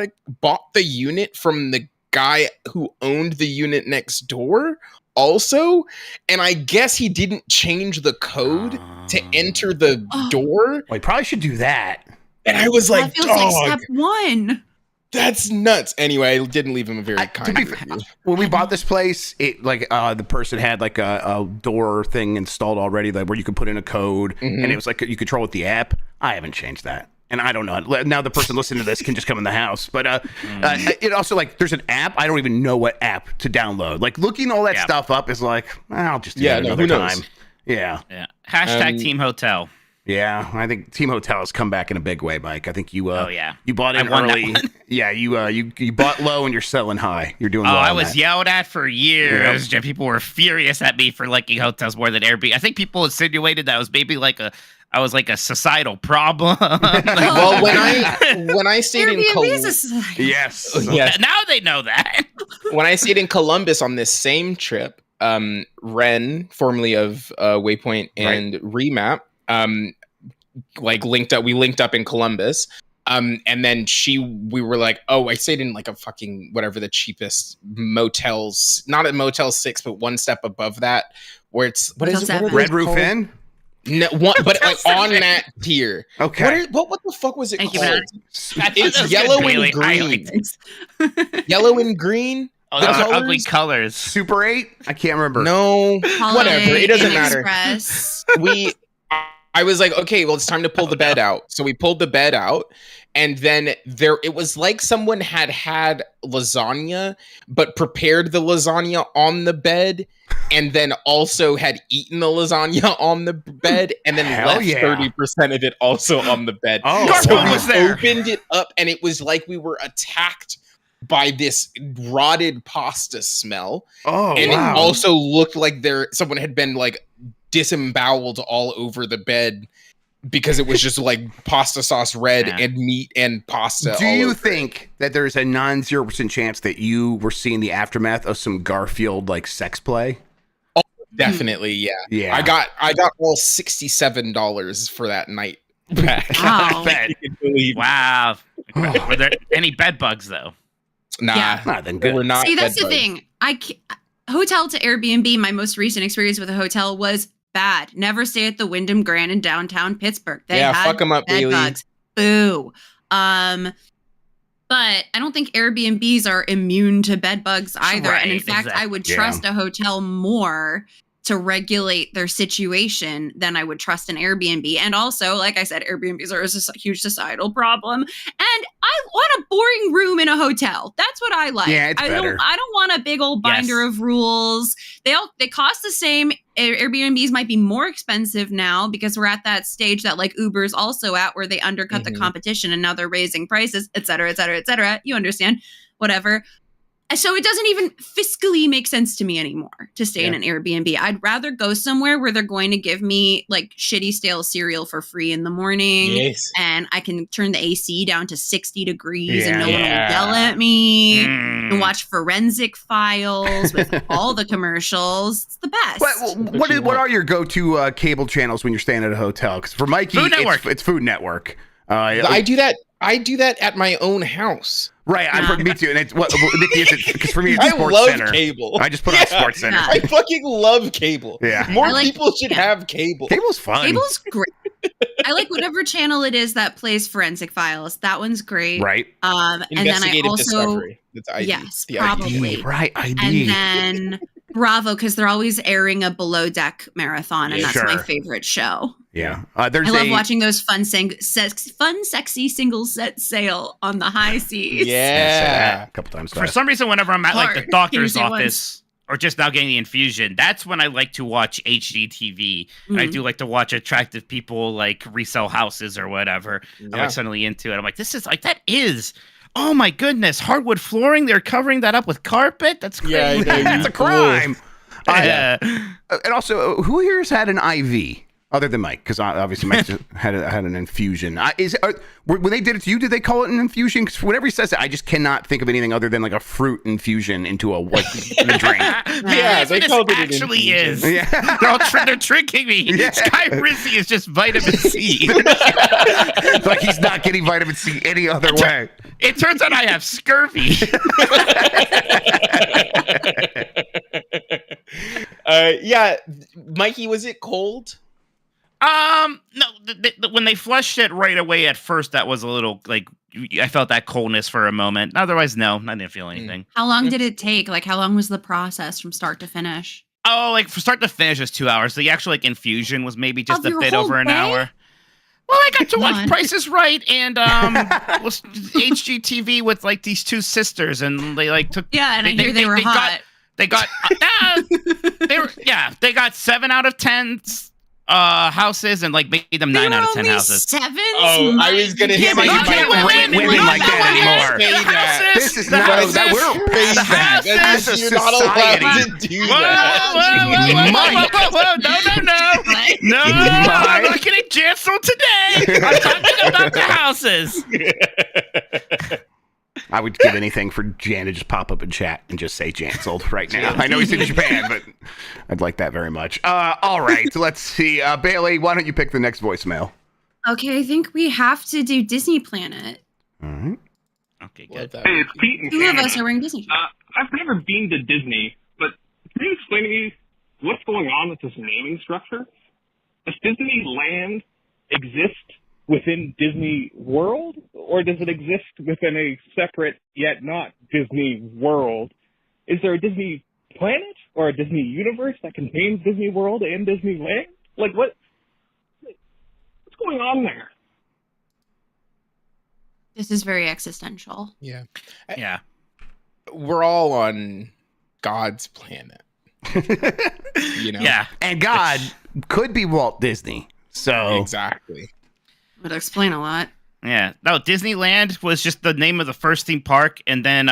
the unit from the guy who owned the unit next door also. And I guess he didn't change the code to enter the door. Well, you probably should do that. And I was like, That feels dog, like step one. that's nuts. Anyway, I didn't leave him a very To kind be review. fair, when we bought this place, it the person had a door thing installed already, where you could put in a code, and it was you control with the app. I haven't changed that, and I don't know. Now the person listening to this can just come in the house, but it also there's an app. I don't even know what app to download. Looking all that stuff up is I'll just do it no, another who knows? time. Yeah. Yeah. Hashtag Team Hotel. Yeah, I think Team Hotel has come back in a big way, Mike. I think you you bought in early. Yeah, you bought low and you're selling high. You're doing well. I was yelled at for years. Yep. People were furious at me for liking hotels more than Airbnb. I think people insinuated that I was maybe I was like a societal problem. Well, when I stayed in Columbus, yes. Now they know that. When I stayed in Columbus on this same trip, Ren, formerly of Waypoint and Remap, we linked up in Columbus. And then we were like, I stayed in like a fucking whatever the cheapest motels, not at Motel 6, but one step above that, where it's what is it? Red Roof Inn? No, but like on that tier. Okay. What the fuck was it called? It's yellow and green. Yellow and green. Oh, those are ugly colors. Super 8? I can't remember. No, whatever. It doesn't matter. I was like, okay, well, it's time to pull the bed out. So we pulled the bed out, and then it was like someone had lasagna, but prepared the lasagna on the bed, and then also had eaten the lasagna on the bed, and then left 30% of it also on the bed. So we opened it up, and it was like we were attacked by this rotted pasta smell. It also looked like someone had been like disemboweled all over the bed because it was just like pasta sauce red and meat and pasta. Do you think that there's a 0% chance that you were seeing the aftermath of some Garfield like sex play? Oh, definitely, yeah. I got all $67 for that night back. Wow. Wow. Were there any bed bugs though? Nah, then good. We're not. See, that's the thing. Hotel to Airbnb, my most recent experience with a hotel was bad. Never stay at the Wyndham Grand in downtown Pittsburgh. They had fuck them up, bed Bailey. bugs. Boo. But I don't think Airbnbs are immune to bed bugs either. Right, and in fact, I would trust a hotel more to regulate their situation than I would trust an Airbnb. And also, like I said, Airbnbs are a huge societal problem. And I want a boring room in a hotel. That's what I like. Yeah, it's better. I don't want a big old binder of rules. They cost the same. Airbnbs might be more expensive now because we're at that stage that like Uber's also at, where they undercut the competition and now they're raising prices, et cetera, et cetera, et cetera. You understand? Whatever. So it doesn't even fiscally make sense to me anymore to stay in an Airbnb. I'd rather go somewhere where they're going to give me like shitty stale cereal for free in the morning, and I can turn the AC down to 60 degrees and no one will yell at me, and watch Forensic Files with all the commercials. It's the best. What are your go-to cable channels when you're staying at a hotel? Because for Mikey, it's Food Network. I do that. I do that at my own house. Right, me too. And it's Nikki, is it because for me it's I Sports love Center. Cable. I just put on Sports Center. I fucking love cable. Yeah, more people should have cable. Cable's fun. Cable's great. I like whatever channel it is that plays Forensic Files. That one's great. Right. And then I also Discovery. That's ID. Yes, the probably. ID. Right, ID. And then Bravo, because they're always airing a Below Deck marathon, and that's my favorite show. Yeah, I love watching those fun, sexy singles set sail on the high seas. Yeah, a couple times. For some reason, whenever I'm at like the doctor's office or just now getting the infusion, that's when I like to watch HGTV. And I do like to watch attractive people like resell houses or whatever. I'm like suddenly into it. I'm like, this is like oh my goodness, hardwood flooring. They're covering that up with carpet. That's crazy. Yeah, that's a crime. And also, who here has had an IV? Other than Mike, because obviously Mike had an infusion. When they did it to you, did they call it an infusion? Because whenever he says it, I just cannot think of anything other than like a fruit infusion into a drink. Yeah, they called it actually an infusion. Yeah, they're tricking me. Yeah. Sky Rizzy is just vitamin C. Like he's not getting vitamin C any other way. It turns out I have scurvy. Yeah, Mikey, was it cold? No, when they flushed it right away at first, that was a little like I felt that coldness for a moment. Otherwise, no, I didn't feel anything. How long did it take? Like, how long was the process from start to finish? Oh, like from start to finish is 2 hours. The actual like infusion was maybe just a bit over an hour. Well, I got to watch Price is Right and was HGTV with like these two sisters, and they like took. Yeah, and I hear they were hot. They got 7 out of 10 houses and like made them 9 out of 10 houses. 7? Oh, I was gonna say Yeah, but you can't rate women like that anymore. This is not that we're crazy. This is You're not allowed to do that. Whoa. No, I'm not getting canceled today. I'm talking about the houses. I would give anything for Jan to just pop up in chat and just say canceled right now. I know he's in Japan, but I'd like that very much. All right, let's see. Bailey, why don't you pick the next voicemail? Okay, I think we have to do Disney Planet. All right. Okay, good. Hey, it's Pete and Two of Canada. us are wearing Disney. I've never been to Disney, but can you explain to me what's going on with this naming structure? Does Disneyland exist within Disney World, or does it exist within a separate yet not Disney World? Is there a Disney planet or a Disney universe that contains Disney World and Disneyland? Like, what's going on there? This is very existential. Yeah. Yeah. We're all on God's planet. You know? Yeah. And God could be Walt Disney. So Exactly. Would explain a lot. Yeah. No, Disneyland was just the name of the first theme park, and then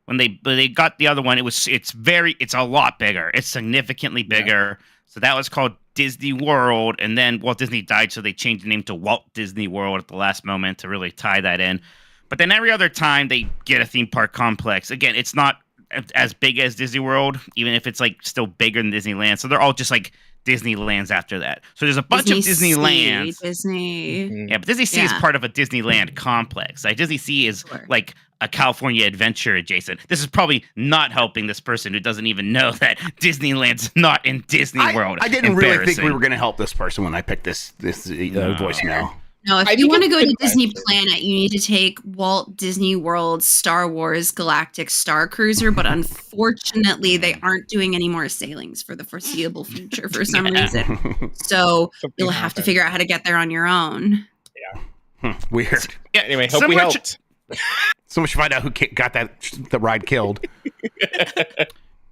when they got the other one, it's a lot bigger. It's significantly bigger. Yeah. So that was called Disney World, and then Walt Disney died, so they changed the name to Walt Disney World at the last moment to really tie that in. But then every other time they get a theme park complex, again, it's not as big as Disney World, even if it's like still bigger than Disneyland. So they're all just like Disneylands after that. So there's a bunch of Disneylands. Disney. Mm-hmm. Yeah, but Disney Sea is part of a Disneyland complex. Like Disney Sea is like a California Adventure adjacent. This is probably not helping this person who doesn't even know that Disneyland's not in Disney World. I didn't really think we were going to help this person when I picked this voicemail. No, if you want to go to Disney Planet, you need to take Walt Disney World Star Wars Galactic Star Cruiser, but unfortunately, they aren't doing any more sailings for the foreseeable future for some reason. So you'll have to figure out how to get there on your own. Yeah. Weird. Yeah, anyway, hope we helped. Someone should find out who got the ride killed.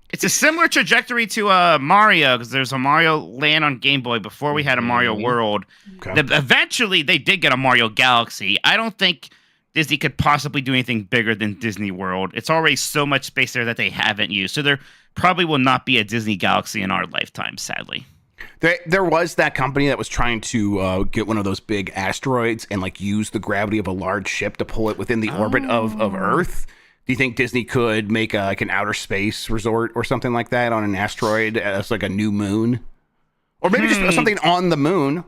It's a similar trajectory to Mario, because there's a Mario Land on Game Boy before we had a Mario World. Okay. Eventually, they did get a Mario Galaxy. I don't think Disney could possibly do anything bigger than Disney World. It's already so much space there that they haven't used. So there probably will not be a Disney Galaxy in our lifetime, sadly. There was that company that was trying to get one of those big asteroids and like use the gravity of a large ship to pull it within the orbit of Earth. Do you think Disney could make like an outer space resort or something like that on an asteroid as like a new moon? Or maybe just something on the moon?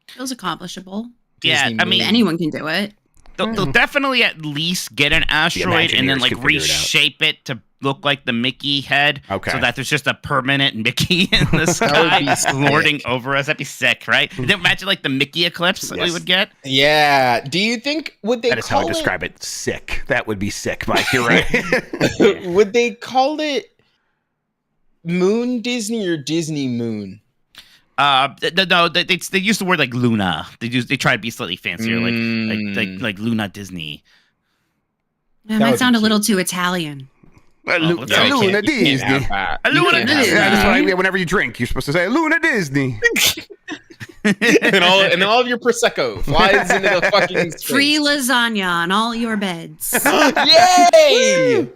Feels accomplishable. Yeah, I mean, anyone can do it. They'll definitely at least get an asteroid and then like reshape it to look like the Mickey head, so that there's just a permanent Mickey in the sky lording over us. That'd be sick, right? Imagine like the Mickey eclipse that we would get. Yeah. Do you think that is how I describe it? Sick. That would be sick, Mike. You're right. Would they call it Moon Disney or Disney Moon? No, they use the word like Luna. They try to be slightly fancier, like Luna Disney. That might sound a little too Italian. Luna Disney. Luna Disney. That's why whenever you drink, you're supposed to say Luna Disney. and all of your prosecco flies into the fucking space. Free lasagna on all your beds. Yay!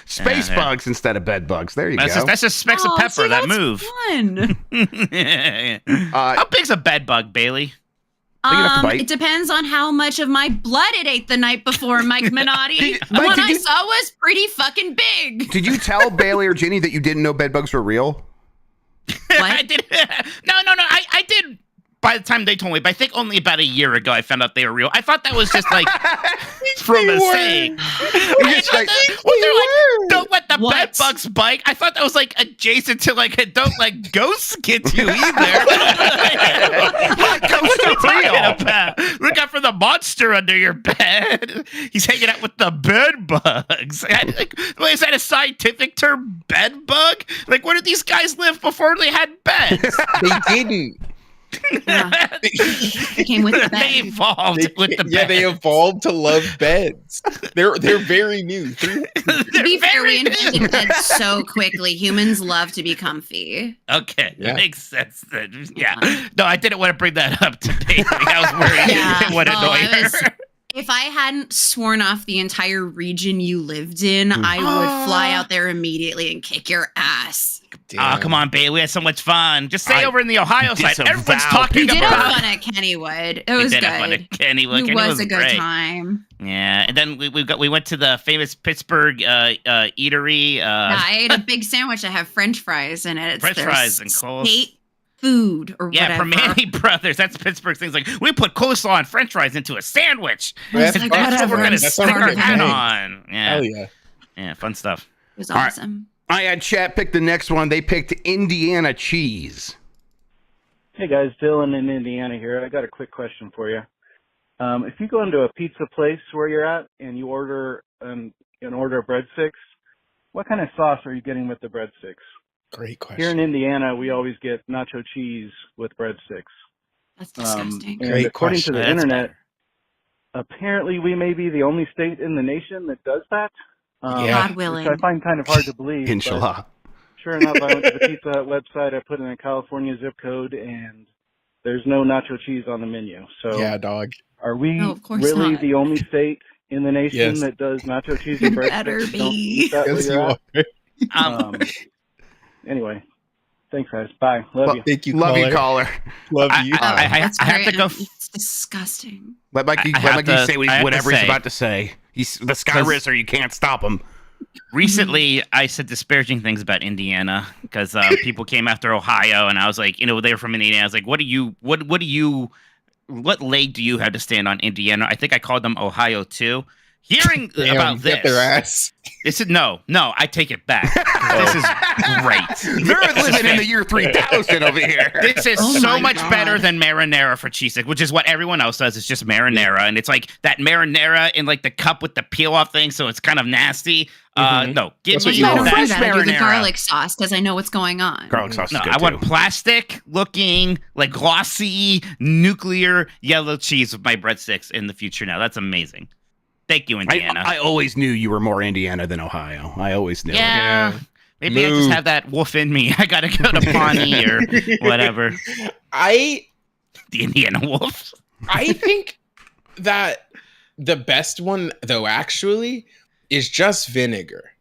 Space bugs instead of bed bugs. There you go. That's just specks of pepper. That move. Fun. How big's a bed bug, Bailey? It depends on how much of my blood it ate the night before, Mike Minotti. What I saw was pretty fucking big. Did you tell Bailey or Ginny that you didn't know bed bugs were real? What? I did. No. I did. By the time they told me, but I think only about a year ago, I found out they were real. I thought that was just like from a saying. Don't let the bed bugs bite. I thought that was like adjacent to like don't let ghosts get you either. What are you talking about? Look out for the monster under your bed. He's hanging out with the bed bugs. Is that a scientific term, bed bug? Like, where did these guys live before they had beds? They didn't. Yeah. They came with the bed. They evolved with the bed. Yeah, they evolved to love beds. They're very new. To be fair, we invented beds so quickly. Humans love to be comfy. Okay, Yeah. makes sense. Then. Yeah. No, I didn't want to bring that up to Bailey. I was worried it would annoy her. If I hadn't sworn off the entire region you lived in, I would fly out there immediately and kick your ass. Oh, come on, Bailey. We had so much fun. Just stay over in the Ohio side. Everyone's talking about it. We did about have fun at Kennywood. It was good. Kennywood. It was a good time. Yeah, and then we went to the famous Pittsburgh eatery. I ate a big sandwich that have French fries in it. It's French fries and coleslaw. State food or whatever. Yeah, from Manny Brothers. That's Pittsburgh things like we put coleslaw and French fries into a sandwich. That's what we're gonna stick our hat on. Yeah, hell yeah, yeah, fun stuff. It was awesome. I had chat pick the next one. They picked Indiana cheese. Hey guys, Dylan in Indiana here. I got a quick question for you. If you go into a pizza place where you're at and you order an order of breadsticks, what kind of sauce are you getting with the breadsticks? Great question. Here in Indiana, we always get nacho cheese with breadsticks. That's disgusting. And according to the internet, apparently we may be the only state in the nation that does that. God willing. Which I find kind of hard to believe. Inshallah. Sure enough, I went to the Pizza Hut website, I put in a California zip code, and there's no nacho cheese on the menu. So yeah, dog. Are we really the only state in the nation that does nacho cheese and breadsticks? Better be. Yes, you are. Anyway, thanks guys. Bye. Love you. Thank you. Love you, caller. Love you. I have to go. It's disgusting. Let Mikey say whatever he's about to say. He's the Sky Rizzer. You can't stop him. Recently, I said disparaging things about Indiana because people came after Ohio, and I was like, they were from Indiana. I was like, what leg do you have to stand on Indiana? I think I called them Ohio too. Hearing about this, their ass. This is no, I take it back. This is great. They're living in the year 3000 over here. This is so much better than marinara for cheese stick, which is what everyone else does. It's just marinara, and it's like that marinara in like the cup with the peel off thing, so it's kind of nasty. No, give me that fresh marinara. Do the marinara. garlic sauce because I know what's going on. Garlic sauce is good I want plastic looking, like glossy, nuclear yellow cheese with my breadsticks in the future. Now that's amazing. Thank you, Indiana. I always knew you were more Indiana than Ohio. I always knew. Yeah. Maybe I just have that wolf in me. I gotta go to Pawnee or whatever. The Indiana wolf. I think that the best one, though, actually, is just vinegar.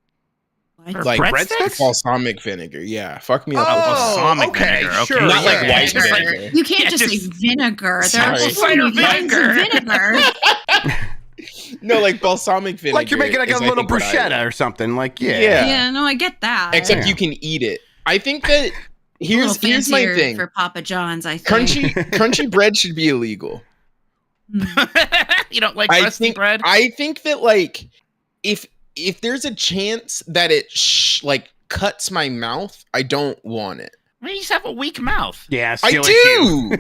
Like breadsticks? Balsamic vinegar. Yeah, fuck me up. Balsamic vinegar. Okay, sure. Not like white vinegar. You can't just say vinegar. There are so many kinds of vinegar. No, like balsamic vinegar. Like you're making like a little bruschetta or something. Like Yeah, no, I get that. Except you can eat it. I think that here's my thing for Papa John's. I think crunchy bread should be illegal. You don't like crusty bread? I think that like if there's a chance that it cuts my mouth, I don't want it. Well, you just have a weak mouth. Yeah, I do.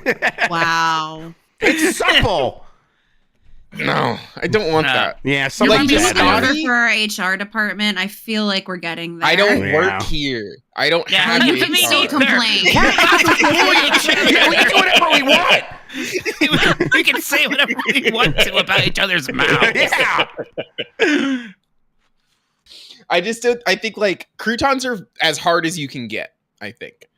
Wow, it's supple. No, I don't want that. Yeah, you like want me to look over Biscotti? for our HR department? I feel like we're getting there. I don't work here. I don't have you HR. can still complain. We can do whatever we want. We can say whatever we want to about each other's mouths. Yeah. I think like croutons are as hard as you can get, I think.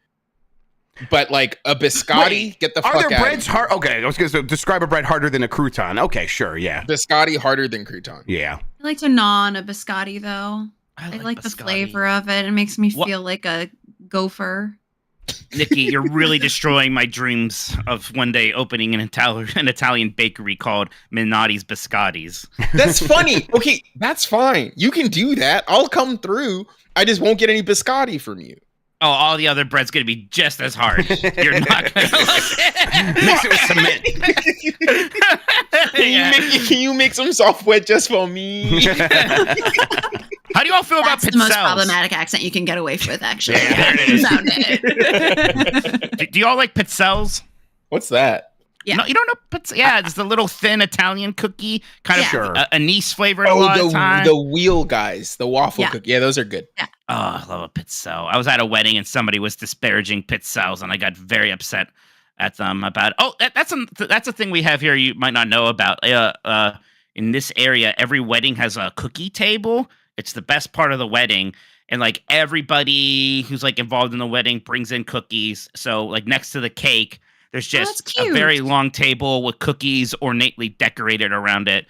But like a biscotti, get the fuck out. Are their breads hard? Okay, I was going to describe a bread harder than a crouton. Okay, sure, yeah. Biscotti harder than crouton. Yeah. I like to gnaw on a biscotti though. I like the flavor of it. It makes me feel like a gopher. Nikki, you're really destroying my dreams of one day opening an Italian bakery called Minotti's Biscottis. That's funny. Okay, that's fine. You can do that. I'll come through. I just won't get any biscotti from you. Oh, all the other bread's going to be just as hard. You're not going to like it. Mix it with cement. Can you make some soft wet just for me? How do you all feel about That's the most problematic accent you can get away with, actually. Yeah, there it is. Found it. Do you all like pizzelles? What's that? Yeah. No, you don't know pizza? Yeah, it's the little thin Italian cookie, kind of anise flavored a lot of time. The wheel guys, the waffle cookie. Yeah, those are good. Yeah. Oh, I love a pizzelle. I was at a wedding and somebody was disparaging pizzelles, and I got very upset. at them about. Oh, that's a thing we have here. You might not know about. In this area, every wedding has a cookie table. It's the best part of the wedding. And like everybody who's like involved in the wedding brings in cookies. So like next to the cake, there's just a very long table with cookies ornately decorated around it.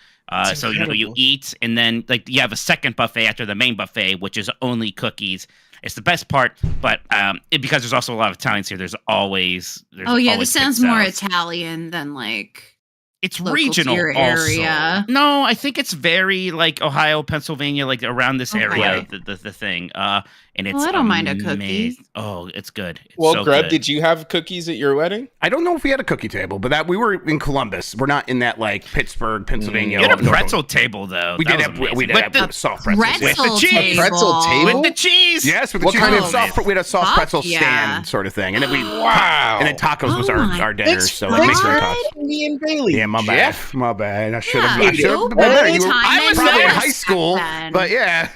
So you eat, and then like you have a second buffet after the main buffet, which is only cookies. It's the best part, but because there's also a lot of Italians here, there's always this sounds more Italian than like. It's regional also. Area. No, I think it's very like Ohio, Pennsylvania, like around this area, the thing. And it's I don't mind a cookie. Oh, it's good. It's well, so Grubb, did you have cookies at your wedding? I don't know if we had a cookie table, but we were in Columbus. We're not in that like Pittsburgh, Pennsylvania. You had a pretzel table though. We did have soft pretzels. With the cheese. A pretzel table? With the cheese. Yes, with the cheese. We had a soft pretzel stand sort of thing. And then and then tacos was our dinner. So it makes our tacos. Me and Bailey. Yeah, my bad. I should have. I was probably in high school, but yeah.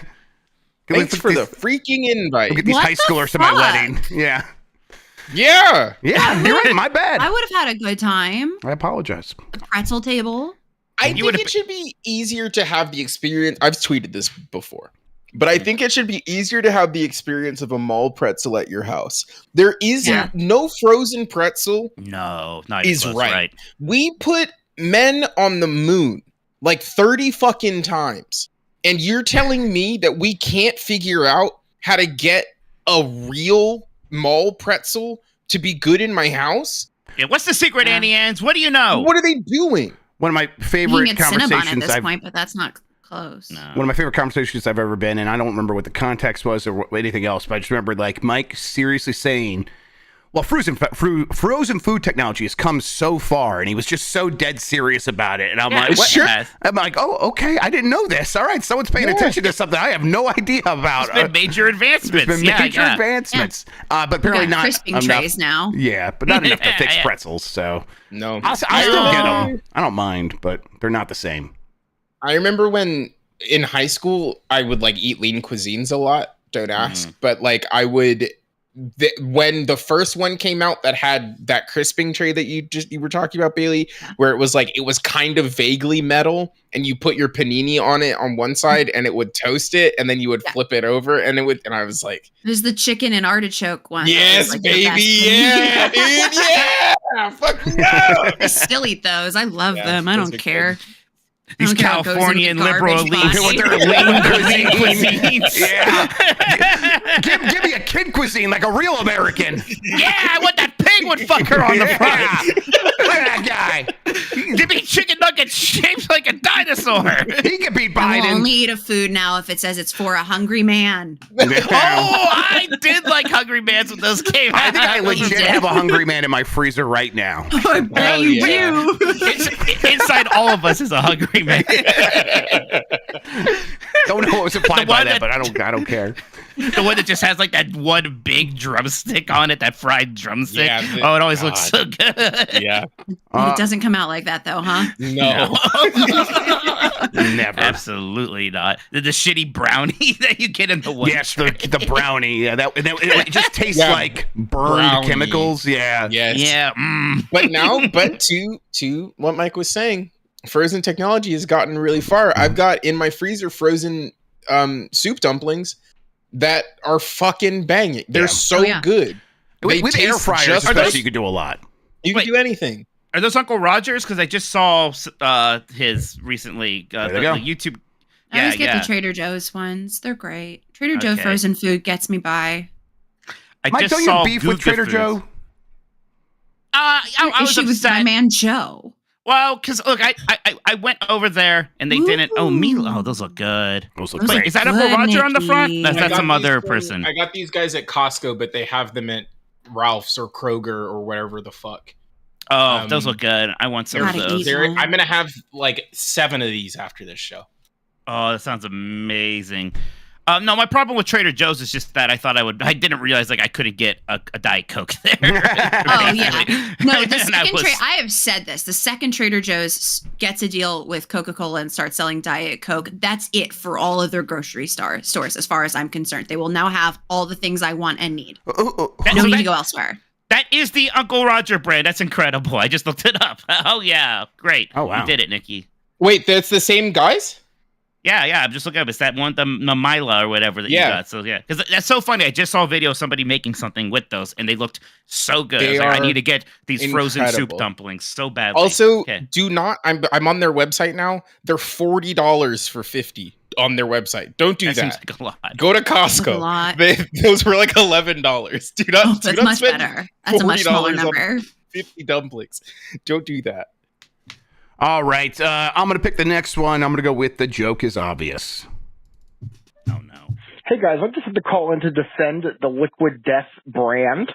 Thanks for the freaking invite. Look at these high schoolers to my wedding. Yeah. Yeah. You're right. My bad. I would have had a good time. I apologize. The pretzel table. I think it should be easier to have the experience. I've tweeted this before, but I think it should be easier to have the experience of a mall pretzel at your house. There is no frozen pretzel. No, not is right. We put men on the moon like 30 fucking times. And you're telling me that we can't figure out how to get a real mall pretzel to be good in my house? Yeah, what's the secret, Annie Ann's? What do you know? What are they doing? One of my favorite conversations at this point, but that's not close. No. One of my favorite conversations I've ever been in. I don't remember what the context was or anything else, but I just remember like Mike seriously saying, well, frozen food technology has come so far, and he was just so dead serious about it. And I'm like, what? Sure. I'm like, oh, okay, I didn't know this. All right, someone's paying attention to something I have no idea about. There's been major advancements. There's been major advancements. But apparently not crisping trays now. Yeah, but not enough to fix pretzels. So no, I still get them. I don't mind, but they're not the same. I remember when in high school I would like eat lean cuisines a lot. Don't ask, but like I would. When the first one came out that had that crisping tray that you were talking about, Bailey, where it was kind of vaguely metal, and you put your panini on it on one side, and it would toast it, and then you would flip it over, and it would. And I was like, "There's the chicken and artichoke one." Yes, baby, yeah, dude, yeah, fuck yeah. I still eat those. I love them. I don't care. These Californian liberal elites with their lean cuisines. Yeah. give me a kid cuisine like a real American. Yeah, I want that penguin fucker on the front. Look at that guy. Give me chicken nuggets shaped like a dinosaur. He could beat Biden. I will only eat a food now if it says it's for a hungry man. Oh, I did like Hungry Man's when those came out. I think I legit have a Hungry Man in my freezer right now. I bet you do. Inside all of us is a Hungry Man. Don't know what was implied by that, but I don't care. The one that just has like that one big drumstick on it, that fried drumstick. Yeah, it always looks so good. Yeah. It doesn't come out like that though, huh? No. Never. Absolutely not. The shitty brownie that you get in the one. Yes, the brownie. Yeah, it just tastes like burned chemicals. Yeah. Yes. Yeah. But to what Mike was saying, frozen technology has gotten really far. I've got in my freezer frozen soup dumplings that are fucking banging. They're so good. With air fryers, especially, you could do a lot. You can do anything. Are those Uncle Rogers? Because I just saw his recently the YouTube. I always get the Trader Joe's ones. They're great. Trader Joe frozen food gets me by. Mike, don't you beef with Trader Joe? I was upset with my man Joe. Well, because look, I went over there and they didn't. Oh, Milo. Oh, those look good. Those look Wait, great. is that Uncle Roger on the front? That's some other person. I got these guys at Costco, but they have them at Ralph's or Kroger or whatever the fuck. Oh, those look good. I want some of those. I'm gonna have like 7 of these after this show. Oh, that sounds amazing. No, my problem with Trader Joe's is just that I didn't realize like I couldn't get a Diet Coke there. Oh yeah, no. The second I have said this. The second Trader Joe's gets a deal with Coca-Cola and starts selling Diet Coke, that's it for all of their grocery stores, as far as I'm concerned. They will now have all the things I want and need. No need to go elsewhere. That is the Uncle Roger brand. That's incredible. I just looked it up. Oh, yeah. Great. Oh, wow. You did it, Nikki. Wait, that's the same guys? Yeah. I'm just looking up. It's that one, the Mila or whatever that you got. So, yeah. Because that's so funny. I just saw a video of somebody making something with those, and they looked so good. I need to get these frozen soup dumplings so badly. Also, do not... I'm on their website now. They're $40 for 50 on their website. Don't do that. Seems like a lot. Go to Costco. Those were like $11. Do not, that's much better. That's a much smaller number. 50 dumplings. Don't do that. All right, I'm going to pick the next one. I'm going to go with the joke is obvious. Oh, no. Hey, guys, I just had to call in to defend the Liquid Death brand.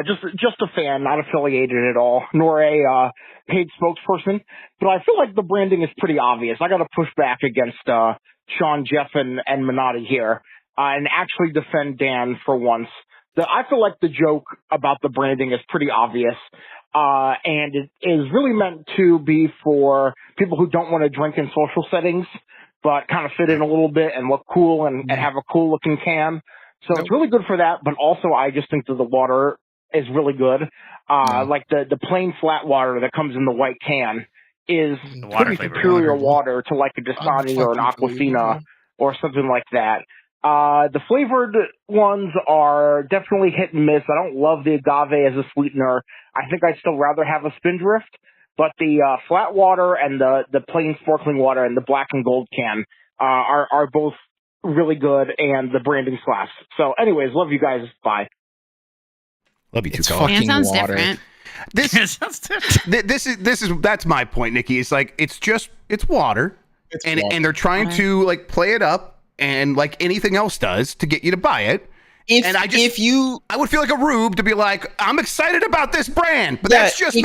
Just a fan, not affiliated at all, nor a paid spokesperson. But I feel like the branding is pretty obvious. I got to push back against Sean, Jeff, and Minotti here and actually defend Dan for once. I feel like the joke about the branding is pretty obvious. And it is really meant to be for people who don't want to drink in social settings, but kind of fit in a little bit and look cool and have a cool looking can. So it's really good for that. But also I just think that the water is really good. Like the plain flat water that comes in the white can is pretty superior water to like a Dasani or an Aquafina or something like that. The flavored ones are definitely hit and miss. I don't love the agave as a sweetener. I think I'd still rather have a Spindrift, but the flat water and the plain sparkling water and the black and gold can are both really good, and the branding slaps. So anyways, love you guys. Bye. Love you too, it's Colin. fucking sounds water. different. That's my point, Nikki. It's like it's water, and they're trying to like play it up. And like anything else does to get you to buy it. I would feel like a rube to be like, I'm excited about this brand, but that's just me.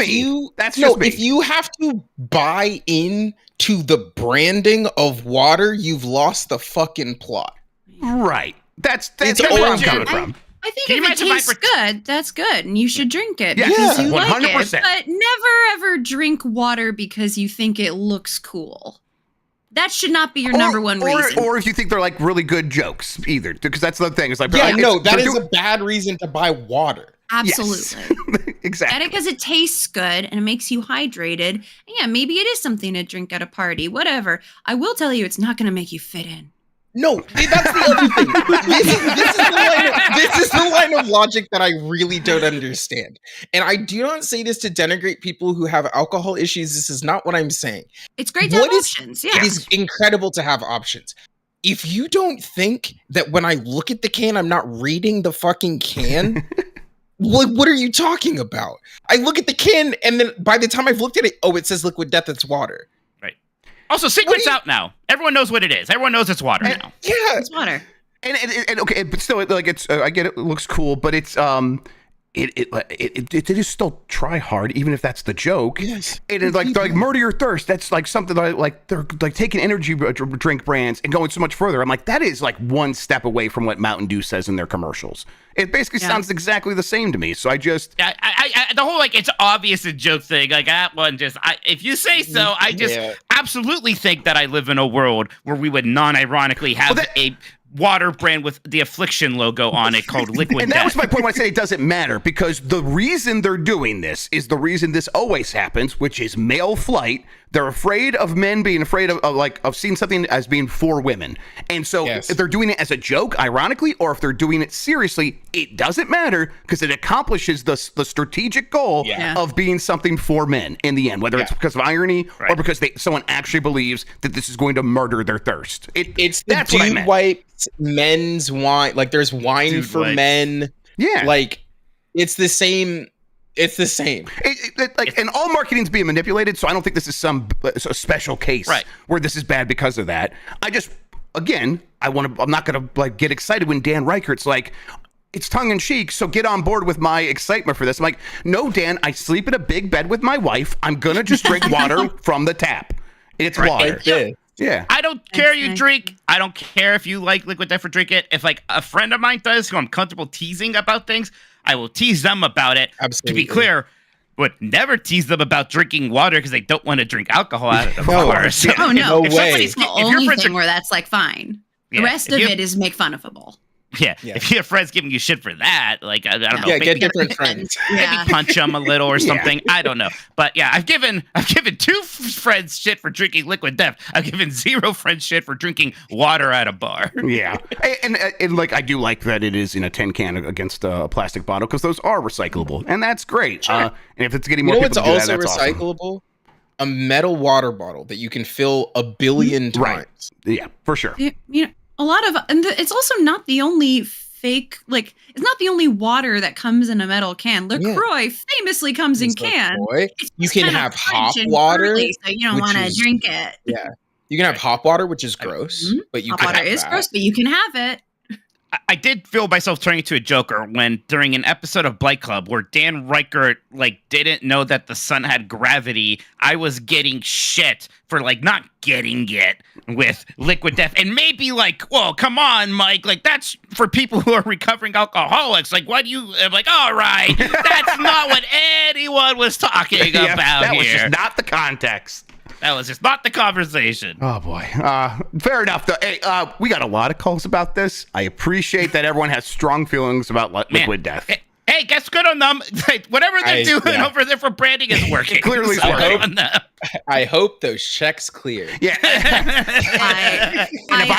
If you have to buy in to the branding of water, you've lost the fucking plot. Right. That's where I'm coming from. I think if it tastes good, that's good, and you should drink it because you 100%. like it. But never ever drink water because you think it looks cool. That should not be your number one reason. Or if you think they're like really good jokes either, because that's the thing. It's like, that is a bad reason to buy water. Absolutely. Yes. Exactly. Get it because it tastes good and it makes you hydrated. Yeah, maybe it is something to drink at a party, whatever. I will tell you, it's not going to make you fit in. No, that's the other thing. This is the line of logic that I really don't understand. And I do not say this to denigrate people who have alcohol issues. This is not what I'm saying. It's great to have options. Yeah. It is incredible to have options. If you don't think that when I look at the can, I'm not reading the fucking can, what are you talking about? I look at the can, and then by the time I've looked at it, it says Liquid Death, it's water. Also, secret's out now. Everyone knows what it is. Everyone knows it's water now. Yeah, it's water. And okay, but still, like it's. I get it. It looks cool, but it's it is still try hard, even if that's the joke. Yes. It is like murder your thirst. That's like something that like they're like taking energy drink brands and going so much further. I'm like, that is like one step away from what Mountain Dew says in their commercials. It basically sounds exactly the same to me. So I just the whole like it's obvious a joke thing, like that one just if you say so, I just absolutely think that I live in a world where we would non-ironically have a water brand with the Affliction logo on it called Liquid And that was my point when I said it doesn't matter, because the reason they're doing this is the reason this always happens, which is male flight. They're afraid of men being afraid of seeing something as being for women. And so if they're doing it as a joke, ironically, or if they're doing it seriously, it doesn't matter because it accomplishes the strategic goal of being something for men in the end, whether it's because of irony or because someone actually believes that this is going to murder their thirst. It's the dude wipes men's wine. Like there's wine dude for wipes. Men. Yeah. Like it's the same. It's the same. And all marketing's being manipulated, so I don't think this is some special case where this is bad because of that. I just, again, I'm not going to like get excited when Dan Reichert's like, it's tongue in cheek, so get on board with my excitement for this. I'm like, no, Dan, I sleep in a big bed with my wife. I'm going to just drink water from the tap. It's water. Yeah. I don't care you drink. I don't care if you like Liquid Death for drink it. If like a friend of mine does who I'm comfortable teasing about things, I will tease them about it. Absolutely. To be clear, but never tease them about drinking water because they don't want to drink alcohol out of the water. So, no way. It's the only thing where that's like fine. The rest of it is make fun of them all. Yeah. If you have friends giving you shit for that, like I don't know. Yeah, get different friends. Maybe punch them a little or something. I don't know. But yeah, I've given 2 friends shit for drinking liquid death. I've given 0 friends shit for drinking water at a bar. Yeah, and like I do like that it is in a tin can against a plastic bottle because those are recyclable, and that's great. Sure. And if it's getting more people to do that, that's recyclable? Awesome. A metal water bottle that you can fill a billion times. Right. Yeah, for sure. A lot of, and it's also not the only fake, like, it's not the only water that comes in a metal can. LaCroix famously comes in can. You can have hop water. Early, so you don't want to drink it. Yeah. You can have hop water, which is gross, but you hop can water have is that. gross, but you can have it. I did feel myself turning into a joker when during an episode of Blight Club where Dan Reichert didn't know that the sun had gravity, I was getting shit for not getting it with liquid death. And maybe whoa, come on, Mike, that's for people who are recovering alcoholics. Why do you I'm like, all right, that's not what anyone was talking about that here. Was just not the context. That was just not the conversation. Oh, boy. Fair enough, though. Hey, we got a lot of calls about this. I appreciate that everyone has strong feelings about liquid death. Hey, guess good on them. Whatever they're doing over there for branding is working. It clearly is working. I hope those checks clear. Yeah. I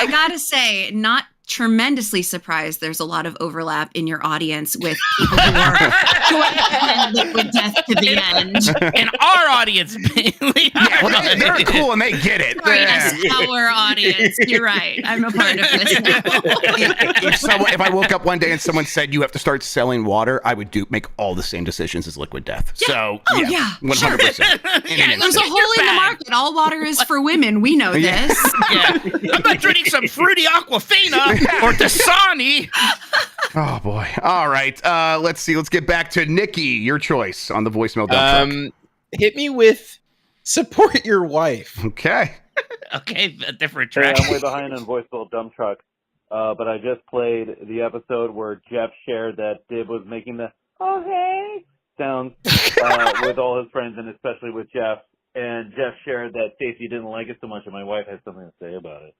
gotta say, not tremendously surprised there's a lot of overlap in your audience with people who are liquid death to the end. In our audience, Bailey. They're cool and they get it. Sorry, yes, our audience. You're right. I'm a part of this now. If I woke up one day and someone said you have to start selling water, I would make all the same decisions as liquid death. Yeah. So, 100%. Sure. There's a hole in the market. All water is for women. We know this. Yeah. I'm not drinking some fruity Aquafina or Dasani. Oh, boy. All right. Let's see. Let's get back to Niki. Your choice on the voicemail dump truck. Hit me with support your wife. Okay. Okay, a different track. Hey, I'm way behind on voicemail dump truck. But I just played the episode where Jeff shared that Dib was making the okay sounds with all his friends and especially with Jeff. And Jeff shared that Stacey didn't like it so much, and my wife has something to say about it.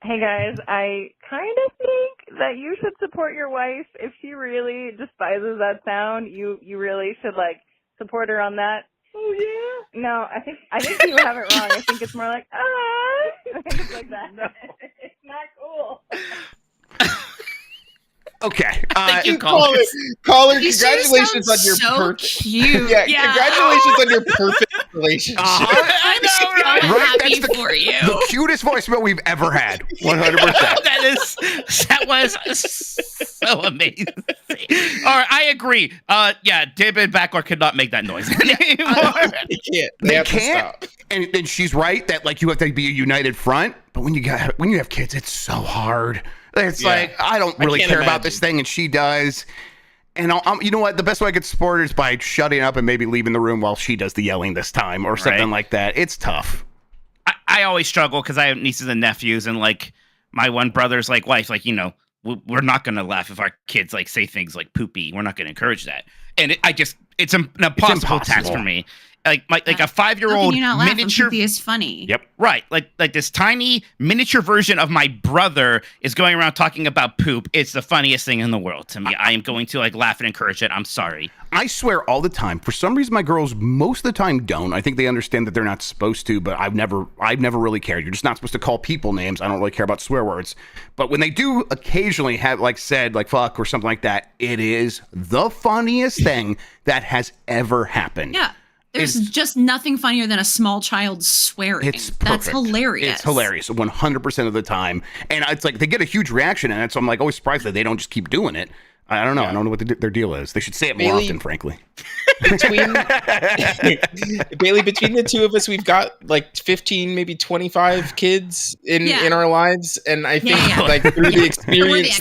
Hey guys, I kind of think that you should support your wife. If she really despises that sound, you really should support her on that. Oh yeah? No, I think you have it wrong. I think it's more like I think it's like that. No. It's not cool. Okay. Thank you, Caller, congratulations on your perfect. Cute. Yeah, congratulations on your perfect relationship. I'm so happy That's for you. The cutest voicemail we've ever had. 100%. That was so amazing. All right, I agree. Yeah, David Backlor could not make that noise anymore. They have to stop. And she's right that you have to be a united front. But when you have kids, it's so hard. It's I don't really care about this thing, and she does. And you know what? The best way I could support her is by shutting up and maybe leaving the room while she does the yelling this time or something like that. It's tough. I always struggle because I have nieces and nephews, and my one brother's wife, we're not going to laugh if our kids say things like poopy. We're not going to encourage that. And it's an impossible task for me. A 5-year-old miniature is funny. Yep. Right. Like this tiny miniature version of my brother is going around talking about poop. It's the funniest thing in the world to me. I am going to laugh and encourage it. I'm sorry. I swear all the time. For some reason, my girls most of the time don't. I think they understand that they're not supposed to, but I've never really cared. You're just not supposed to call people names. I don't really care about swear words. But when they do occasionally have said fuck or something like that, it is the funniest thing that has ever happened. Yeah. There's just nothing funnier than a small child swearing. It's perfect. That's hilarious. It's hilarious 100% of the time. And it's they get a huge reaction in it. So I'm always surprised that they don't just keep doing it. I don't know. I don't know what their deal is. They should say it more often, frankly. Between Bailey, between the two of us, we've got 15, maybe 25 kids in our lives. And I think through the experience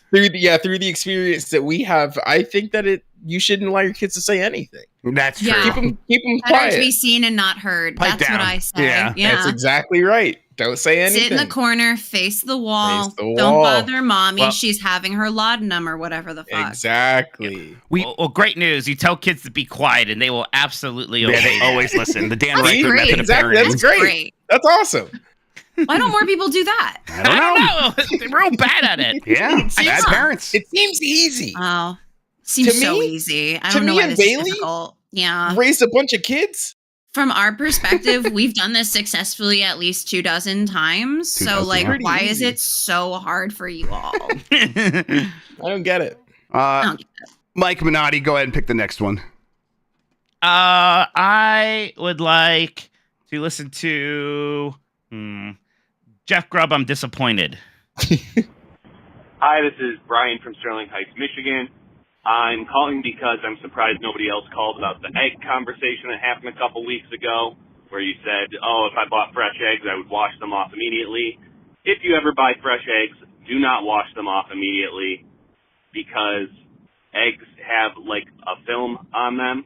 through the experience that we have, I think that you shouldn't allow your kids to say anything. That's true. Keep them Better quiet. to be seen and not heard. Pipe That's down. what I say. Yeah. That's exactly right. Don't say anything. Sit in the corner, face the wall. Face the wall. Don't bother mommy. Well- She's having her laudanum or whatever the fuck. Exactly. Well, great news. You tell kids to be quiet, and they will absolutely obey. They always listen. The Dan That's Reichert great. method of Exactly. parenting. That's great. That's awesome. Why don't more people do that? I don't know. They're real bad at it. Yeah, bad parents. It seems easy. Oh, seems To so me- easy. I to don't know me why and this is Bailey, difficult. Yeah. Raised a bunch of kids. From our perspective, we've done this successfully at least 24 times. So, like, Pretty why is easy. it so hard for you all? I don't get it. I don't get it. Mike Minotti, go ahead and pick the next one. I would like to listen to Jeff Grubb. I'm disappointed. Hi, this is Brian from Sterling Heights, Michigan. I'm calling because I'm surprised nobody else called about the egg conversation that happened a couple weeks ago, where you said, oh, if I bought fresh eggs, I would wash them off immediately. If you ever buy fresh eggs, do not wash them off immediately, because eggs have like a film on them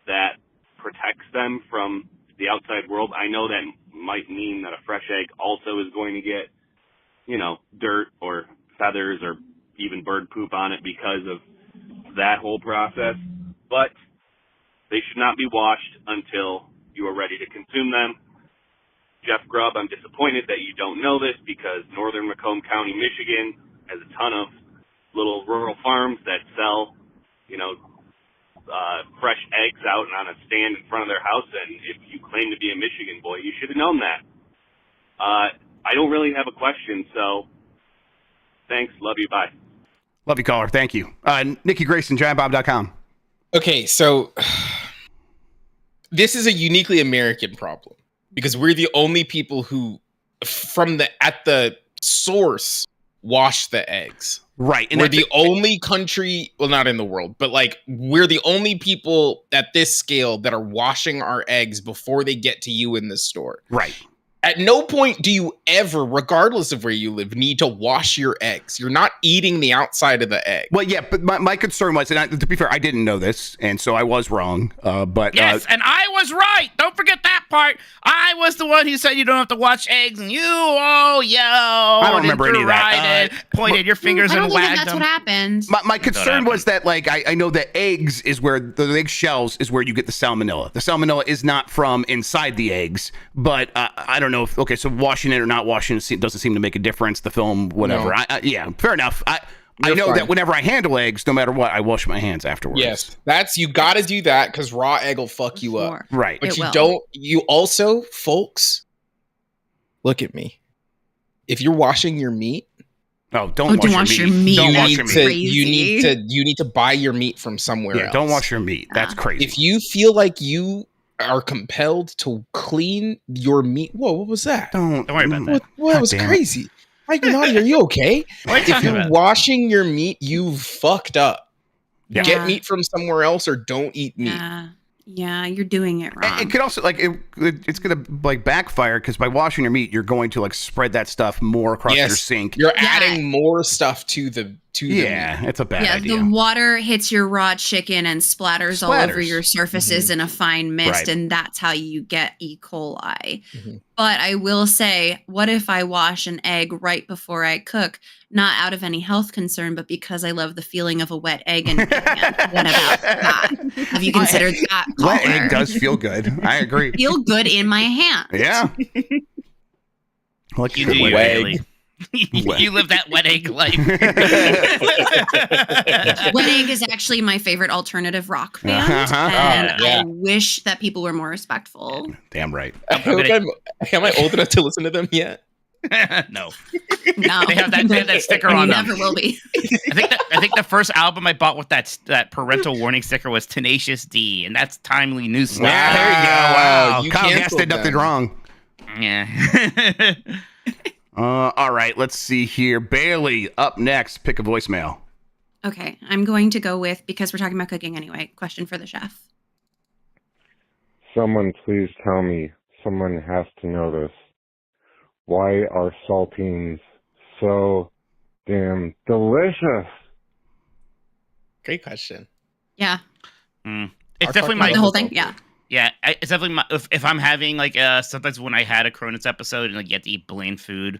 that protects them from the outside world. I know that might mean that a fresh egg also is going to get, dirt or feathers or even bird poop on it because of that whole process, but they should not be washed until you are ready to consume them. Jeff Grubb, I'm disappointed that you don't know this, because northern Macomb County, Michigan has a ton of little rural farms that sell, fresh eggs out and on a stand in front of their house, and if you claim to be a Michigan boy, you should have known that. I don't really have a question, so thanks, love you, bye. Love you, caller. Thank you. Nikki Grayson, giantbomb.com. Okay, so this is a uniquely American problem, because we're the only people who, at the source, wash the eggs. Right. And we're the only country, well, not in the world, but we're the only people at this scale that are washing our eggs before they get to you in the store. Right. At no point do you ever, regardless of where you live, need to wash your eggs. You're not eating the outside of the egg. Well, yeah, but my concern was, and to be fair, I didn't know this, and so I was wrong. But yes, and I was right. Don't forget that part. I was the one who said you don't have to wash eggs, and you all yelled. I don't remember any of that. Pointed your fingers I don't and think wagged that's them. what happened. My concern was that, I know that eggs is where the egg shells is where you get the salmonella. The salmonella is not from inside the eggs, but I don't know if, okay, so washing it or not washing it doesn't seem to make a difference. The film, whatever. No. Yeah, fair enough. I know fine. that whenever I handle eggs, no matter what, I wash my hands afterwards. Yes, you got to do that, because raw egg will fuck you up. Right. But you also, folks, look at me. If you're washing your meat, don't wash your meat. Don't wash your meat. You need to buy your meat from somewhere else. Don't wash your meat. That's crazy. If you feel like you are compelled to clean your meat, whoa, what was that? Don't worry about that. What that was crazy. Mike Minotti, are you okay? If you're washing your meat, you've fucked up. Yeah. Get meat from somewhere else or don't eat meat. Yeah, you're doing it wrong. It could also it's gonna backfire, because by washing your meat, you're going to spread that stuff more across your sink. You're adding more stuff to the meat. It's a bad idea. The water hits your raw chicken and splatters all over your surfaces in a fine mist, Right. and that's how you get E. coli. But I will say, what if I wash an egg right before I cook? Not out of any health concern, but because I love the feeling of a wet egg in my hand. What about that? Have you considered that? Wet egg does feel good. I agree. Feel good in my hand. Yeah. You do, wet Bailey. You live that wet egg life. Wet Egg is actually my favorite alternative rock band, and I wish that people were more respectful. Damn right. Am I old enough to listen to them yet? No. No, They have that sticker on them. Never will be. I think the first album I bought with that parental warning sticker was Tenacious D, and that's timely news stuff. Yeah, there you go. Wow. You Kyle Gass canceled did nothing them. wrong. Yeah. All right, let's see here. Bailey, up next. Pick a voicemail. Okay, I'm going to go with, because we're talking about cooking anyway, question for the chef. Someone please tell me, someone has to know this. Why are saltines so damn delicious? Great question. Yeah. It's definitely my the whole thing. Yeah. Yeah, it's definitely if I'm having sometimes when I had a Cronus episode and you have to eat bland food,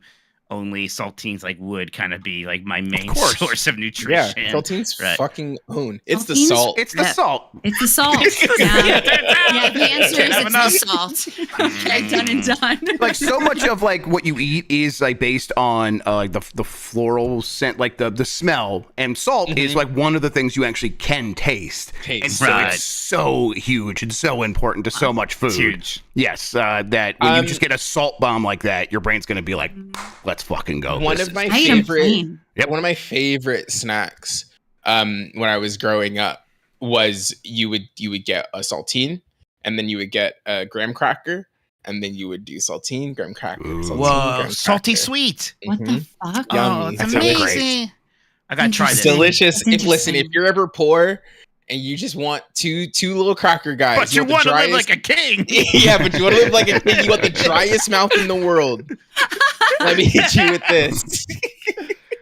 only saltines like would kind of be like my main source of nutrition. Yeah, saltines Right. fucking own. It's the Saltines? salt. It's the salt. It's the salt. Yeah, the answer is it's the salt. Okay, done and done. Like so much of like what you eat is like based on like the floral scent, like the smell, and salt is like one of the things you actually can taste. And so Right. it's so huge and so important to so much food. It's huge. Yes, that when you just get a salt bomb like that, your brain's gonna be like, let's fucking go. One of my favorite snacks when I was growing up was you would get a saltine, and then you would get a graham cracker, and then you would do saltine, graham cracker, saltine, Whoa, graham salty cracker. sweet. What the fuck? Oh, Yummy. it's amazing. I gotta try this. Delicious. If listen, if you're ever poor and you just want two little cracker guys, But you want want the to live driest- like a king. Yeah, but you want to live like a king. You want the driest mouth in the world. Let me hit you with this.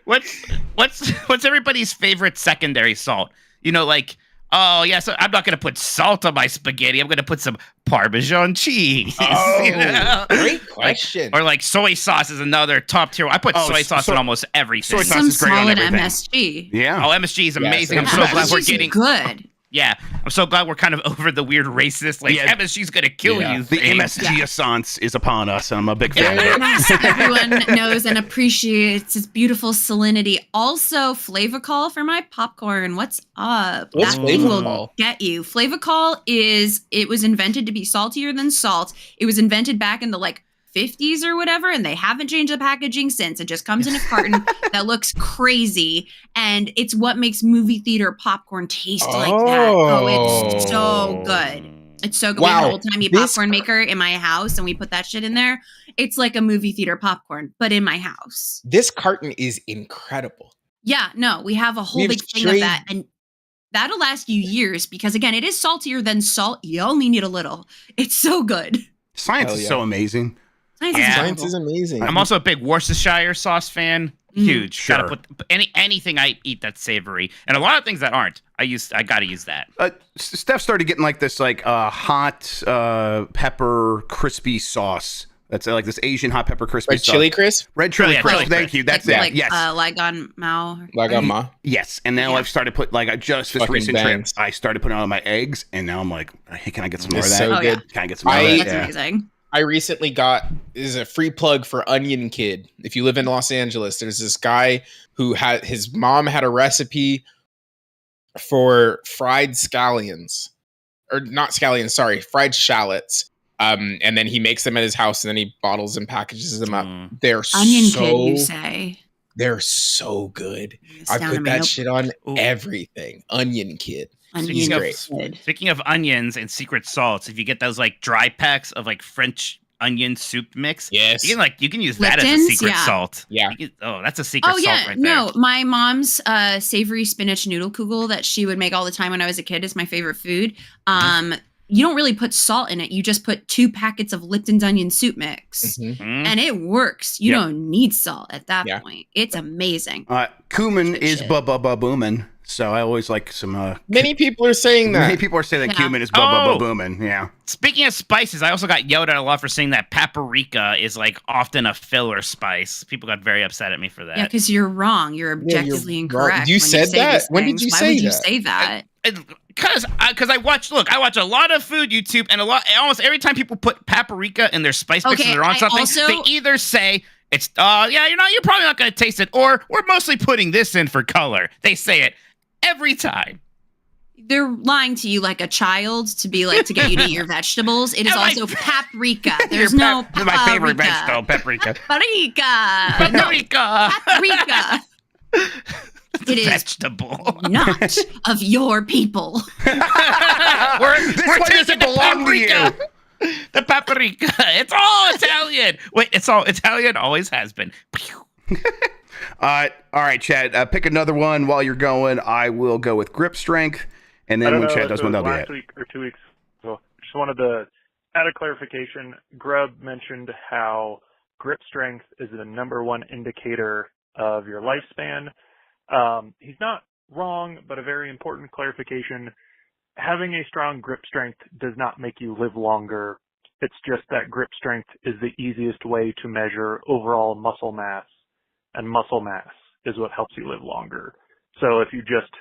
What's everybody's favorite secondary salt? You know, like, oh yeah, so I'm not gonna put salt on my spaghetti. I'm gonna put some Parmesan cheese. Oh, you know? great question. Or like soy sauce is another top tier. I put soy sauce in almost everything. Soy sauce is great on solid everything. MSG. Yeah. Oh, MSG is amazing. Yes, I'm so glad we're MSG is getting good. Yeah, I'm so glad we're kind of over the weird racist. Like MSG's gonna kill you. The thing. MSG essence is upon us, and I'm a big fan of it. Yes, everyone knows and appreciates its beautiful salinity. Also, Flavacol for my popcorn. What's up? What's That thing will Flavacol? get you. Flavacol it was invented to be saltier than salt. It was invented back in the 50s or whatever, and they haven't changed the packaging since. It just comes in a carton that looks crazy, and it's what makes movie theater popcorn taste like that. Oh, it's so good. It's so good. We have Wow. an old-timey This- popcorn maker in my house, and we put that shit in there. It's like a movie theater popcorn, but in my house. This carton is incredible. Yeah, no, we have a whole We have big thing of straight- that, and that'll last you years because, again, it is saltier than salt. You only need a little. It's so good. Science Hell is yeah. so amazing. Science is amazing. I'm also a big Worcestershire sauce fan. Huge. Sure. Gotta put anything I eat that's savory, and a lot of things that aren't. I gotta use that. Steph started getting like this hot pepper crispy sauce. That's like this Asian hot pepper crispy Red sauce. chili crisp? Red chili Yeah, crisp. chili Thank crisp. you. That's like, it. Yes. Ligon Mao. Lagama. Yes. And now I've started put like I just this Fucking recent bangs. trip I started putting it on my eggs, and now I'm like, hey, can I get some more of It's that? so Oh, yeah. good. Can I get some more of I- that? That's amazing. I recently got this is a free plug for Onion Kid. If you live in Los Angeles, there's this guy who had his mom had a recipe for fried scallions. Or not scallions, sorry, fried shallots. And then he makes them at his house and then he bottles and packages them up. They're Onion so Kid, you say? they're so good. It's I down put in my that note- shit on Ooh. everything. Onion Kid. Onion He's of- great. Kid. Speaking of onions and secret salts, if you get those like dry packs of like French onion soup mix, Yes. you can use that as a Lipton's? secret Yeah. salt. Yeah. That's a secret Oh yeah, salt right no, there. my mom's savory spinach noodle kugel that she would make all the time when I was a kid is my favorite food. You don't really put salt in it. You just put 2 packets of Lipton's onion soup mix, Mhm. and it works. You Yep. don't need salt at that Yeah. point. It's amazing. Cumin Good is shit. boomin', so I always like some. Many people are saying that. Many people are saying that Yeah. cumin is Oh. boomin'. Yeah. Speaking of spices, I also got yelled at a lot for saying that paprika is like often a filler spice. People got very upset at me for that. Yeah, because you're wrong. You're Yeah, objectively you're incorrect. wrong. You when said say that? these When did things. you Why say would you that? say that? Because I watch a lot of food YouTube, and almost every time people put paprika in their spice mixes Okay, or on I something, also- they either say it's you're probably not going to taste it, or we're mostly putting this in for color. They say it every time. They're lying to you like a child to be like to get you to eat your vegetables. It is Am I- also paprika. There's no This is my favorite paprika. vegetable, paprika. Paprika. No, Paprika, paprika. It is vegetable. not of your people. we're This one taking doesn't the belong to you. paprika. The paprika. It's all Italian. Wait, it's all Italian. Always has been. All right, Chad. Pick another one while you're going. I will go with grip strength, and I then don't when know Chad if does it one, was that'll be last it. week or 2 weeks ago. Just wanted to add a clarification. Grubb mentioned how grip strength is the number one indicator of your lifespan. He's not wrong, but a very important clarification. Having a strong grip strength does not make you live longer. It's just that grip strength is the easiest way to measure overall muscle mass and muscle mass is what helps you live longer. So if you just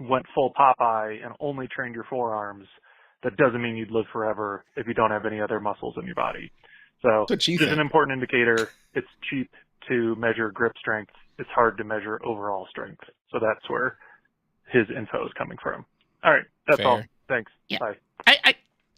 went full Popeye and only trained your forearms, that doesn't mean you'd live forever if you don't have any other muscles in your body. So it's an important indicator. It's cheap to measure grip strength. It's hard to measure overall strength. So that's where his info is coming from. All right. That's all. Thanks. Yeah. Bye.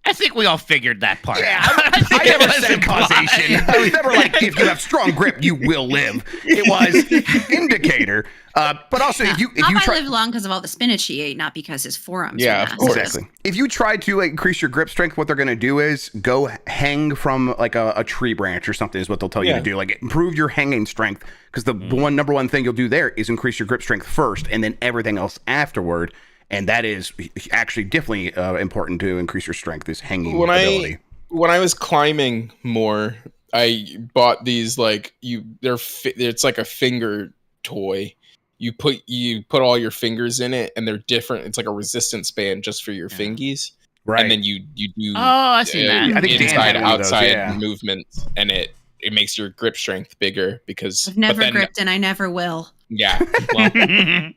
I think we all figured that part. Yeah, I never said causation. I was never like, if you have strong grip, you will live. It was indicator. But also, if you lived long because of all the spinach he ate, not because his forearms. Yeah, were of course. Exactly. If you try to increase your grip strength, what they're going to do is go hang from like a tree branch or something is what they'll tell you to do. Like improve your hanging strength, because the number one thing you'll do there is increase your grip strength first, and then everything else afterward. And that is actually definitely important to increase your strength, is hanging ability. When I was climbing more, I bought these it's like a finger toy. You put all your fingers in it, and they're different. It's like a resistance band just for your fingies, right? And then you do I see that. I think inside outside movements, and it makes your grip strength bigger because I've never gripped and I never will. Yeah, well,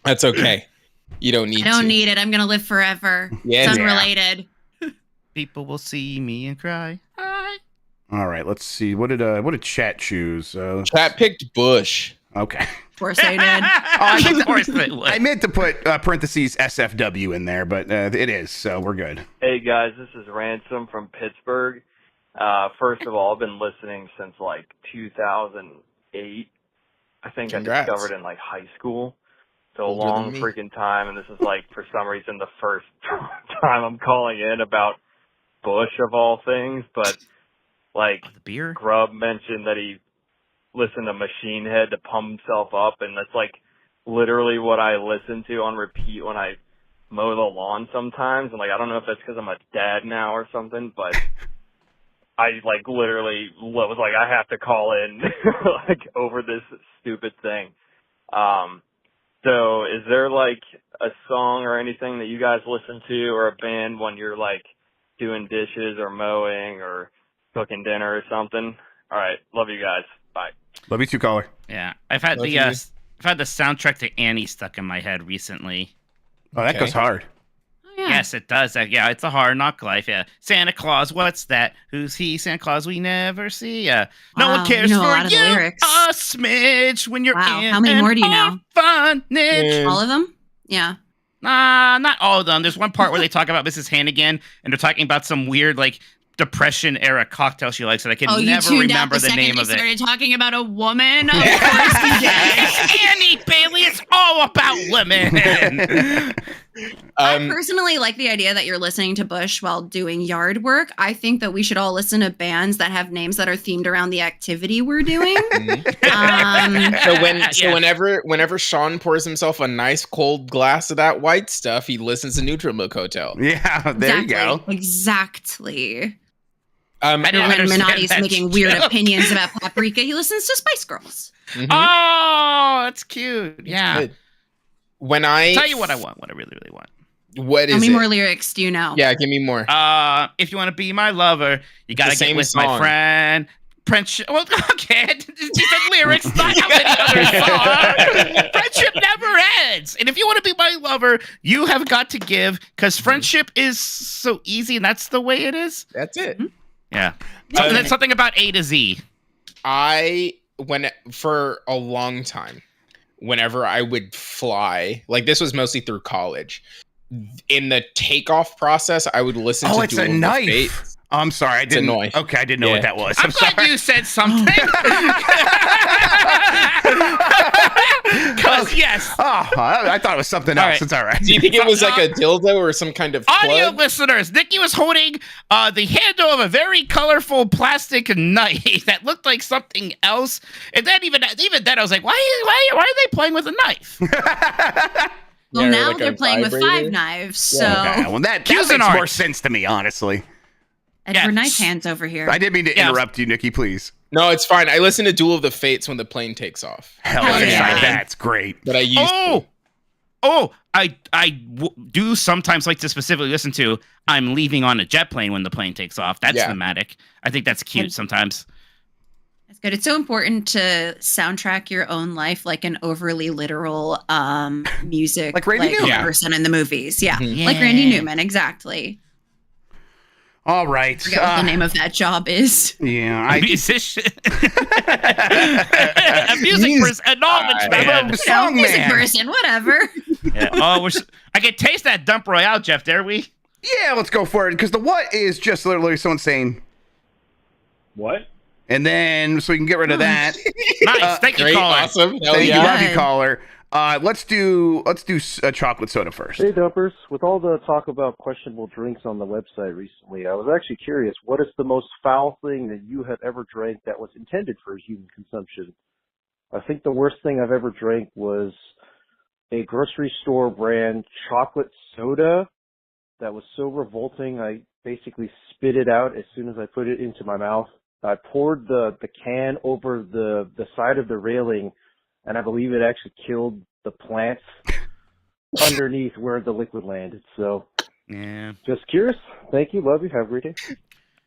that's okay. You don't need. I don't need it. I'm gonna live forever. Yeah, it's unrelated. People will see me and cry. Hi. All right, let's see. What did chat choose? Chat picked Bush. Okay. Of course they did. Of course they would. I meant to put parentheses SFW in there, but it is, so we're good. Hey guys, this is Ransom from Pittsburgh. First of all, I've been listening since like 2008. I think Congrats. I discovered in like high school. So a long freaking time, and this is like, for some reason, the first time I'm calling in about Bush of all things, but like the beer? Grubb mentioned that he listened to Machine Head to pump himself up, and that's like literally what I listen to on repeat when I mow the lawn sometimes. And like, I don't know if that's because I'm a dad now or something, but I like literally was like, I have to call in like over this stupid thing. So is there like a song or anything that you guys listen to, or a band when you're like doing dishes or mowing or cooking dinner or something? All right. Love you guys. Bye. Love you too, caller. Yeah. I've had the soundtrack to Annie stuck in my head recently. Oh, that goes hard. Yeah. Yes, it does. Yeah, it's a hard knock life. Yeah, Santa Claus, what's that? Who's he? Santa Claus we never see. No one cares you know a for lot of the you. lyrics. A smidge when you're in. How many more do you know? Orphanage. All of them? Yeah. Not all of them. There's one part where they talk about Mrs. Hannigan, and they're talking about some weird like Depression era cocktail she likes, and I can never remember the name of it. Started talking about a woman. Of course you did. Annie Bailey, it's all about women. I personally like the idea that you're listening to Bush while doing yard work. I think that we should all listen to bands that have names that are themed around the activity we're doing. Whenever Sean pours himself a nice cold glass of that white stuff, he listens to Neutral Milk Hotel. Yeah, there you go. Exactly. I didn't when understand Minotti's that making weird joke. opinions about Paprika, he listens to Spice Girls. Oh, that's cute. Yeah. When I tell you what I want, what I really, really want. What is How many it? more lyrics do you know? Yeah, give me more. If you want to be my lover, you gotta get with song. my friend. Friendship. Well, okay. These are lyrics, not how many other songs. Friendship never ends. And if you want to be my lover, you have got to give, because friendship is so easy, and that's the way it is. That's it. Yeah. And then something about A to Z. For a long time, whenever I would fly, like this was mostly through college, in the takeoff process, I would listen to it's a knife. I'm sorry, I didn't. Okay, I didn't know what that was. I'm glad sorry. you said something. Because yes. Oh, I thought it was something else. Right. It's all right. Do you think it was like a dildo or some kind of audio plug? listeners? Nikki was holding the handle of a very colorful plastic knife that looked like something else, and then even then, I was like, why are they playing with a knife? Well, Yeah, now like they're a playing with vibrator? 5 knives, so Okay, well, that Cues makes and more art. sense to me, honestly. Edward Nice Hands over here. I didn't mean to interrupt you, Nikki. Please. No, it's fine. I listen to Duel of the Fates when the plane takes off. Hell Hell yeah, yeah. that's great. But I used I do sometimes like to specifically listen to I'm leaving on a jet plane when the plane takes off. That's thematic. I think that's cute sometimes. That's good. It's so important to soundtrack your own life like an overly literal music like Randy Newman person in the movies. Yeah. Yeah. Like Randy Newman, exactly. All right. I forget what the name of that job is. Yeah, a musician, a music person, a knowledge man, song music man. person, whatever. Yeah. Oh, I can taste that dump royale, Jeff. Dare we? Yeah, let's go for it. Because the what is just literally someone saying What? And then, so we can get rid of that. Nice. Thank you, caller. Awesome. Thank you. Love you, caller. Let's do a chocolate soda first. Hey, Dumpers. With all the talk about questionable drinks on the website recently, I was actually curious, what is the most foul thing that you have ever drank that was intended for human consumption? I think the worst thing I've ever drank was a grocery store brand chocolate soda that was so revolting I basically spit it out as soon as I put it into my mouth. I poured the can over the side of the railing, and I believe it actually killed the plants underneath where the liquid landed. So, yeah, just curious. Thank you. Love you. Have a great day.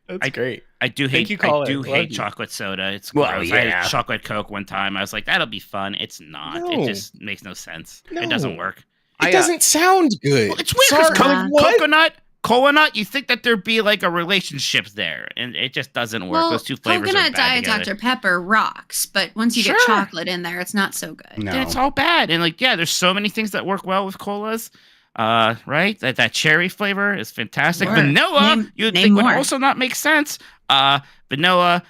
That's great. I do Thank hate. you, caller. I do Love hate you. chocolate soda. It's Well, gross. I yeah. had chocolate Coke one time. I was like, that'll be fun. It's not. No. It just makes no sense. No. It doesn't work. It doesn't sound good. Well, it's weird because Sorry, coconut, you think that there'd be like a relationship there, and it just doesn't work. Well, Those two flavors coconut are bad Diet together. Dr. Pepper rocks, but once you get Sure. chocolate in there, it's not so good. No. Yeah, it's all bad. And like, yeah, there's so many things that work well with colas. Right? That cherry flavor is fantastic. Sure. Vanilla, you'd name think would more. also not make sense. Vanilla,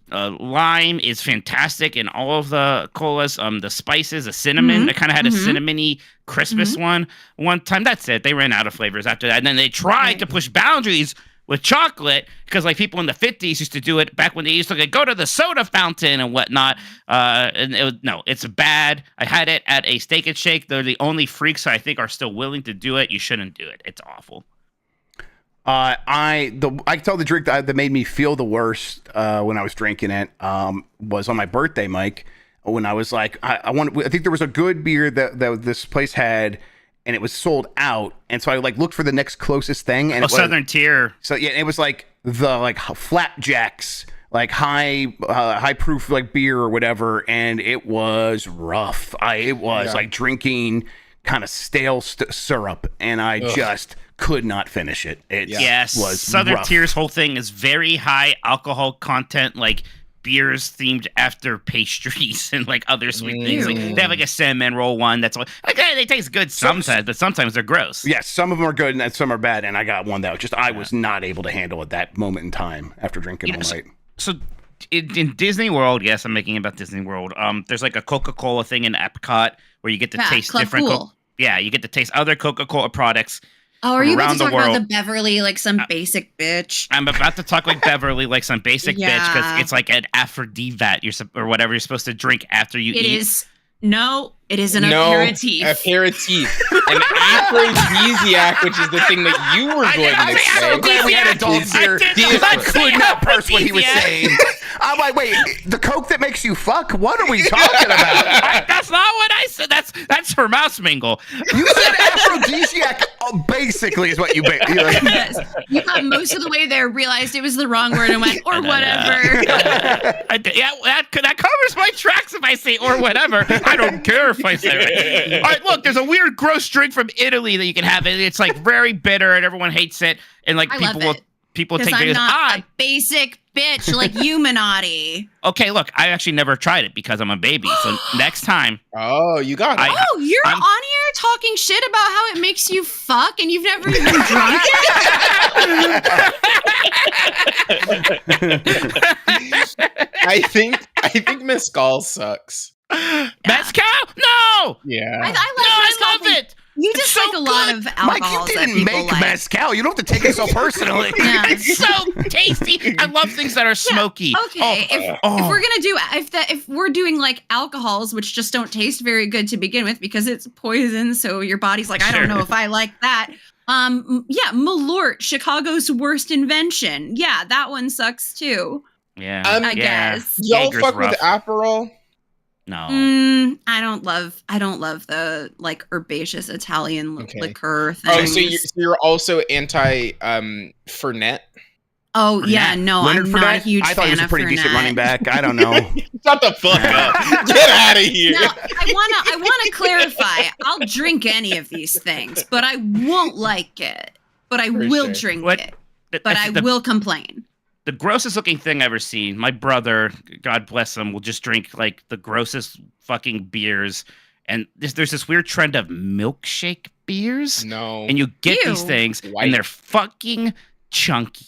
lime is fantastic in all of the colas. The spices, the cinnamon. Mhm. They kind of had a Mhm. cinnamony, Christmas one time. That's it. They ran out of flavors after that. And then they tried to push boundaries with chocolate because like people in the 50s used to do it back when they used to like, go to the soda fountain and whatnot. And no, it's bad. I had it at a Steak and Shake. They're the only freaks I think are still willing to do it. You shouldn't do it. It's awful. I can tell the drink that made me feel the worst when I was drinking it was on my birthday, Mike. When I was like, I think there was a good beer that this place had, and it was sold out, and so I like looked for the next closest thing, and it was Southern Tier. So yeah, it was like the flapjacks, like high proof like beer or whatever, and it was rough. It was like drinking kind of stale syrup, and I just could not finish it. It was Southern rough. Tier's whole thing is very high alcohol content, like beers themed after pastries and like other sweet things. Like, they have like a cinnamon roll one that's like they taste good sometimes, but sometimes they're gross. Yes, some of them are good and some are bad, and I got one that was just I was not able to handle at that moment in time after drinking all night. So in Disney World, yes, I'm making it about Disney World. There's like a Coca-Cola thing in Epcot where you get to taste Club different. Cool. You get to taste other Coca-Cola products. Oh, are you about around to the talk about world. the Beverly, like some basic bitch? I'm about to talk like Beverly, like some basic bitch, Yeah. because it's like an aphrodisiac or whatever you're supposed to drink after you It eat. is. No, it is an aperitif. Aperitif. An aphrodisiac, which is the thing that you were going to say. So glad we had adults here. I could not parse what he was saying. I'm like, wait, the Coke that makes you fuck? What are we talking about? That's not what I said. That's her mouse mingle. You said aphrodisiac, basically, is what you like. Yes. You got most of the way there, realized it was the wrong word, and went, or whatever. That covers my tracks if I say or whatever. I don't care if I say it. All right, look, there's a weird, gross drink from Italy that you can have. It's like very bitter, and everyone hates it. And like I love people Because take I'm videos. not a basic bitch like you, Minotti. Okay, look, I actually never tried it because I'm a baby. So next time. Oh, you got it. Oh, you're on here talking shit about how it makes you fuck, and you've never even drunk it? I think Mescal sucks. Mezcal? No! Yeah. I love it. You just so like a lot of Mike, alcohols you that didn't people make like. mezcal. You don't have to take it so personally. Yeah. It's so tasty. I love things that are smoky. Okay, if we're gonna do if we're doing like alcohols, which just don't taste very good to begin with because it's poison, so your body's like, I don't know if I like that. Malort, Chicago's worst invention. Yeah, that one sucks too. Yeah, I guess. Y'all Jaeger's fuck rough. with Aperol? No. I don't love the like herbaceous Italian liqueur thing. Oh, so you're also anti Fernet? Oh yeah, no, Leonard I'm not a Fournette? huge I thought fan he was a of pretty decent Fournette. running back. I don't know. Shut the fuck up. Get out of here. Now, I wanna clarify. I'll drink any of these things, but I won't like it. But I will drink it. But I will complain. The grossest looking thing I've ever seen. My brother, God bless him, will just drink like the grossest fucking beers. And there's this weird trend of milkshake beers. No. And you get Ew. these things, White. and they're fucking chunky.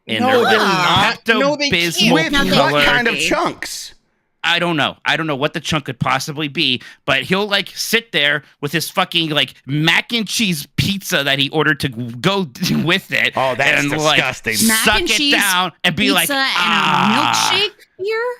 And No, they're they're not. No, they can't. Pepto-Bismol With colored. what kind of chunks? I don't know. I don't know what the chunk could possibly be, but he'll like sit there with his fucking like mac and cheese pizza that he ordered to go with it. Oh, that's and, disgusting. Like, Mac suck and it cheese down and be like, pizza and a milkshake beer?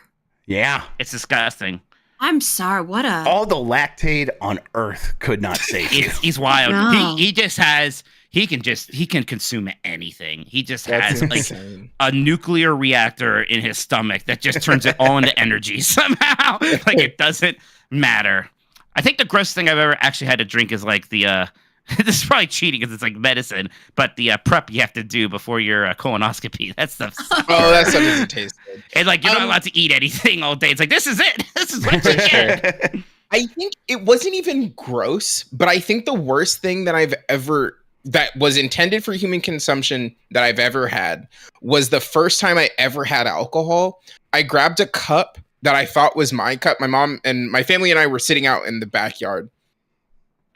Yeah. It's disgusting. I'm sorry. What a All the lactate on earth could not save you. He's wild. No. He just has. He can consume anything. He just That's has like insane. a nuclear reactor in his stomach that just turns it all into energy somehow. Like it doesn't matter. I think the grossest thing I've ever actually had to drink is like the this is probably cheating because it's like medicine, but the prep you have to do before your colonoscopy. That stuff. Oh, that stuff doesn't taste good. And like you're not allowed to eat anything all day. It's like this is it. This is what you get. I think it wasn't even gross, but I think the worst thing that was intended for human consumption that I've ever had was the first time I ever had alcohol. I grabbed a cup that I thought was my cup. My mom and my family and I were sitting out in the backyard,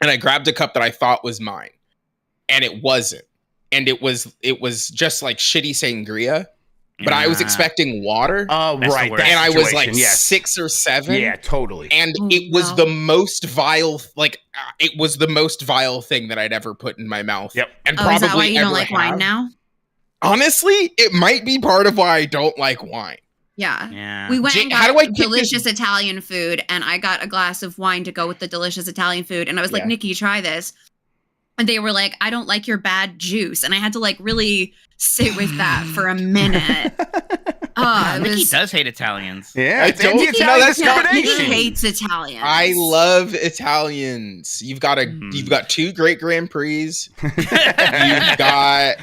and I grabbed a cup that I thought was mine, and it wasn't. And it was just like shitty sangria. But I was expecting water. Oh, right. that And I was like situation, yes. 6 or 7. Yeah, totally. And it was the most vile, it was the most vile thing that I'd ever put in my mouth. Yep. And Oh, probably is that why you don't ever like wine have. now? Honestly, it might be part of why I don't like wine. Yeah. Yeah. We went and How got do I get delicious Italian food, and I got a glass of wine to go with the delicious Italian food. And I was like, Yeah. Nikki, try this. And they were like, I don't like your bad juice. And I had to like really sit with that for a minute. Oh, it Nikki was, does hate Italians. Yeah, I it's don't- Indian no, that's no, not Nikki true. hates Italians. I love Italians. You've got got 2 great Grand Prix. You've got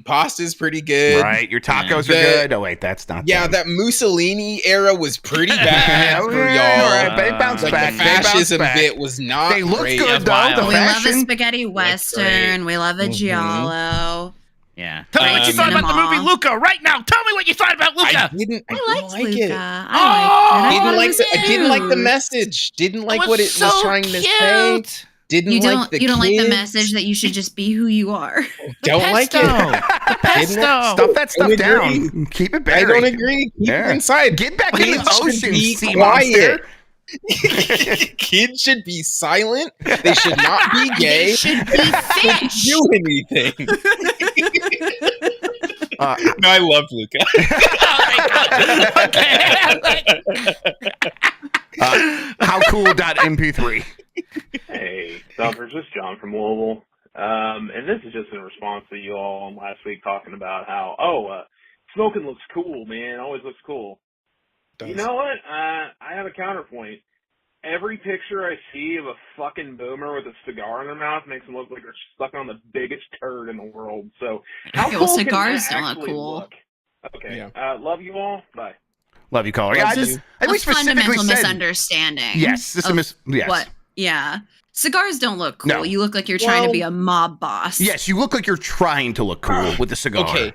pasta's pretty good. Right. Your tacos are good. Oh, wait, that's not Yeah, them. that Mussolini era was pretty bad Oh, for yeah, y'all. all right, but it bounced Like back. the They bounced fascism back. bit was not They look great. good, That's though. wild. The we love a fashion. spaghetti western. We love a giallo. Yeah. Tell me what you thought about the Cinema. movie Luca right now. Tell me what you thought about Luca. I didn't liked like Luca. it. I Didn't liked like it. the, I didn't like the message. Didn't like what it was trying to say. Didn't You like don't. the You don't like the kids. message that you should just be who you are. Don't like it. The pesto. Stuff that stuff Don't down. agree. Keep it I buried. don't agree. Keep it inside. Get back in Kids the should ocean, be sea quiet. monster. Kids should be silent. They should not be gay. They should be They fish. should do anything. No, I love Luca. Howcool.mp3. Hey, Duffers, this is John from Louisville. And this is just in response to you all last week talking about how, smoking looks cool, man. Always looks cool. You know what? I have a counterpoint. Every picture I see of a fucking boomer with a cigar in their mouth makes them look like they're stuck on the biggest turd in the world. So, how Okay, well, cool can cigars that don't look actually cool. look? Okay. Love you all. Bye. Love you, caller. Yeah, I think a we specifically fundamental said. misunderstanding. Yes, this is of yes. What? Yeah. Cigars don't look cool. No. You look like you're trying to Well- be a mob boss. Yes, you look like you're trying to look cool with the cigar. Okay.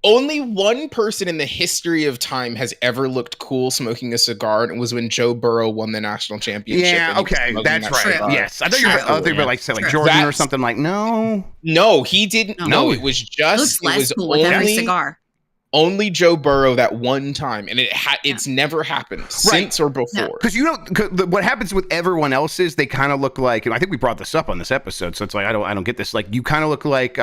Only one person in the history of time has ever looked cool smoking a cigar, and it was when Joe Burrow won the national championship. Yeah, and he was okay, smoking that's that right. cigar. Yes, I thought you were. I thought you were like say like Jordan or That's- something like. No, No, he didn't. No. No, it was Looks just. It less was cool with every only cigar. only Joe Burrow that one time, and it's never happened since or before. because you know 'cause what happens with everyone else is they kind of look like, and I think we brought this up on this episode, so it's like I don't get this. Like you kind of look like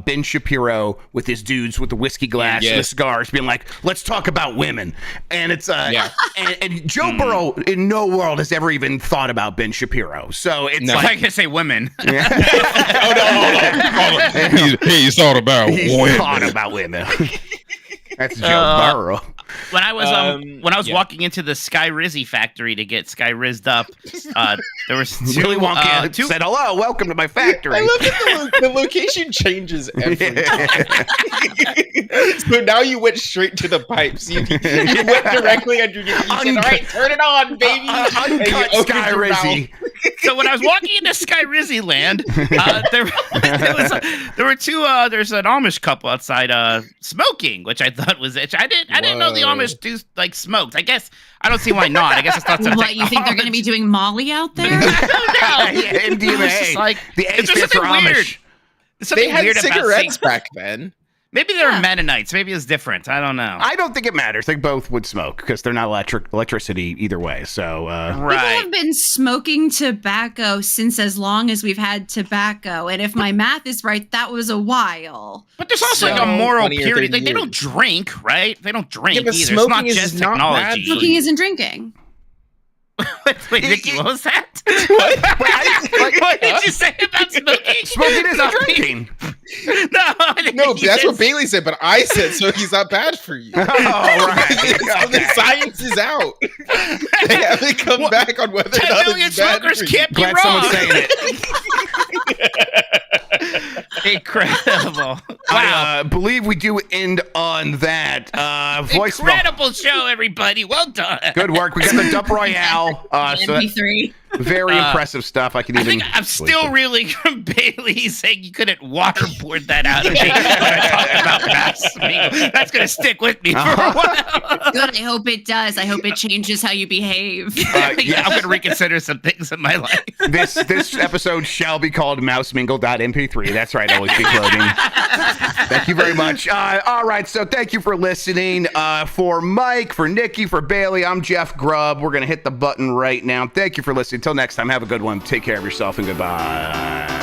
Ben Shapiro with his dudes with the whiskey glass and the Yes. cigars, being like, "Let's talk about women." And it's Yeah. and Joe Burrow in no world has ever even thought about Ben Shapiro. So it's No. I like can say women. Oh no! He's thought about he's thought about women. That's Joe Burrow. When I was walking into the Sky Rizzy factory to get Sky Rizzed up, there was two, Willy Wonka said, "Hello, welcome to my factory." I love that the location changes every time. So now you went straight to the pipes. You went directly underneath. You said, "All right, turn it on, baby." Uncut Sky Rizzy. So when I was walking into Sky Rizzy land, there were two. There's an Amish couple outside smoking, which I thought was it. I didn't know the Amish do like smoked. I guess I don't see why not. I guess it's not. What, you think they're going to be doing Molly out there? No, MDMA. Like The A stands for weird. Amish. They had cigarettes back then. Maybe they're Mennonites. Maybe it's different. I don't know. I don't think it matters. They both would smoke because they're not electricity either way. So People have been smoking tobacco since as long as we've had tobacco, and if my math is right, that was a while. But there's also like a moral purity. Like, they don't drink, right? They don't drink Yeah, but either. It's not smoking is just not technology. Smoking isn't drinking. Wait, Nikki, what was that? What did you say about smoking? Smoking isn't drinking. No, that's what Bailey said, but I said so he's not bad for you. Oh, right. So the science is out. They haven't come back on whether or 10 not million it's bad smokers for you. can't be Glad wrong. someone's saying it. Incredible. I believe we do end on that. Voicemail. Incredible show, everybody. Well done. Good work. We got the Dump Royale. So MP3. very impressive stuff. I can even. I'm still reeling from Bailey saying you couldn't waterboard that out of me when I talk about mass mingle. That's going to stick with me for a while. Good. I hope it does. I hope it changes how you behave. Yeah, I'm going to reconsider some things in my life. This episode shall be called Mingle.mp3. That's right. Always be floating. Thank you very much. All right. So thank you for listening. For Mike, for Nikki, for Bailey, I'm Jeff Grubb. We're going to hit the button right now. Thank you for listening. Until next time, have a good one. Take care of yourself and goodbye.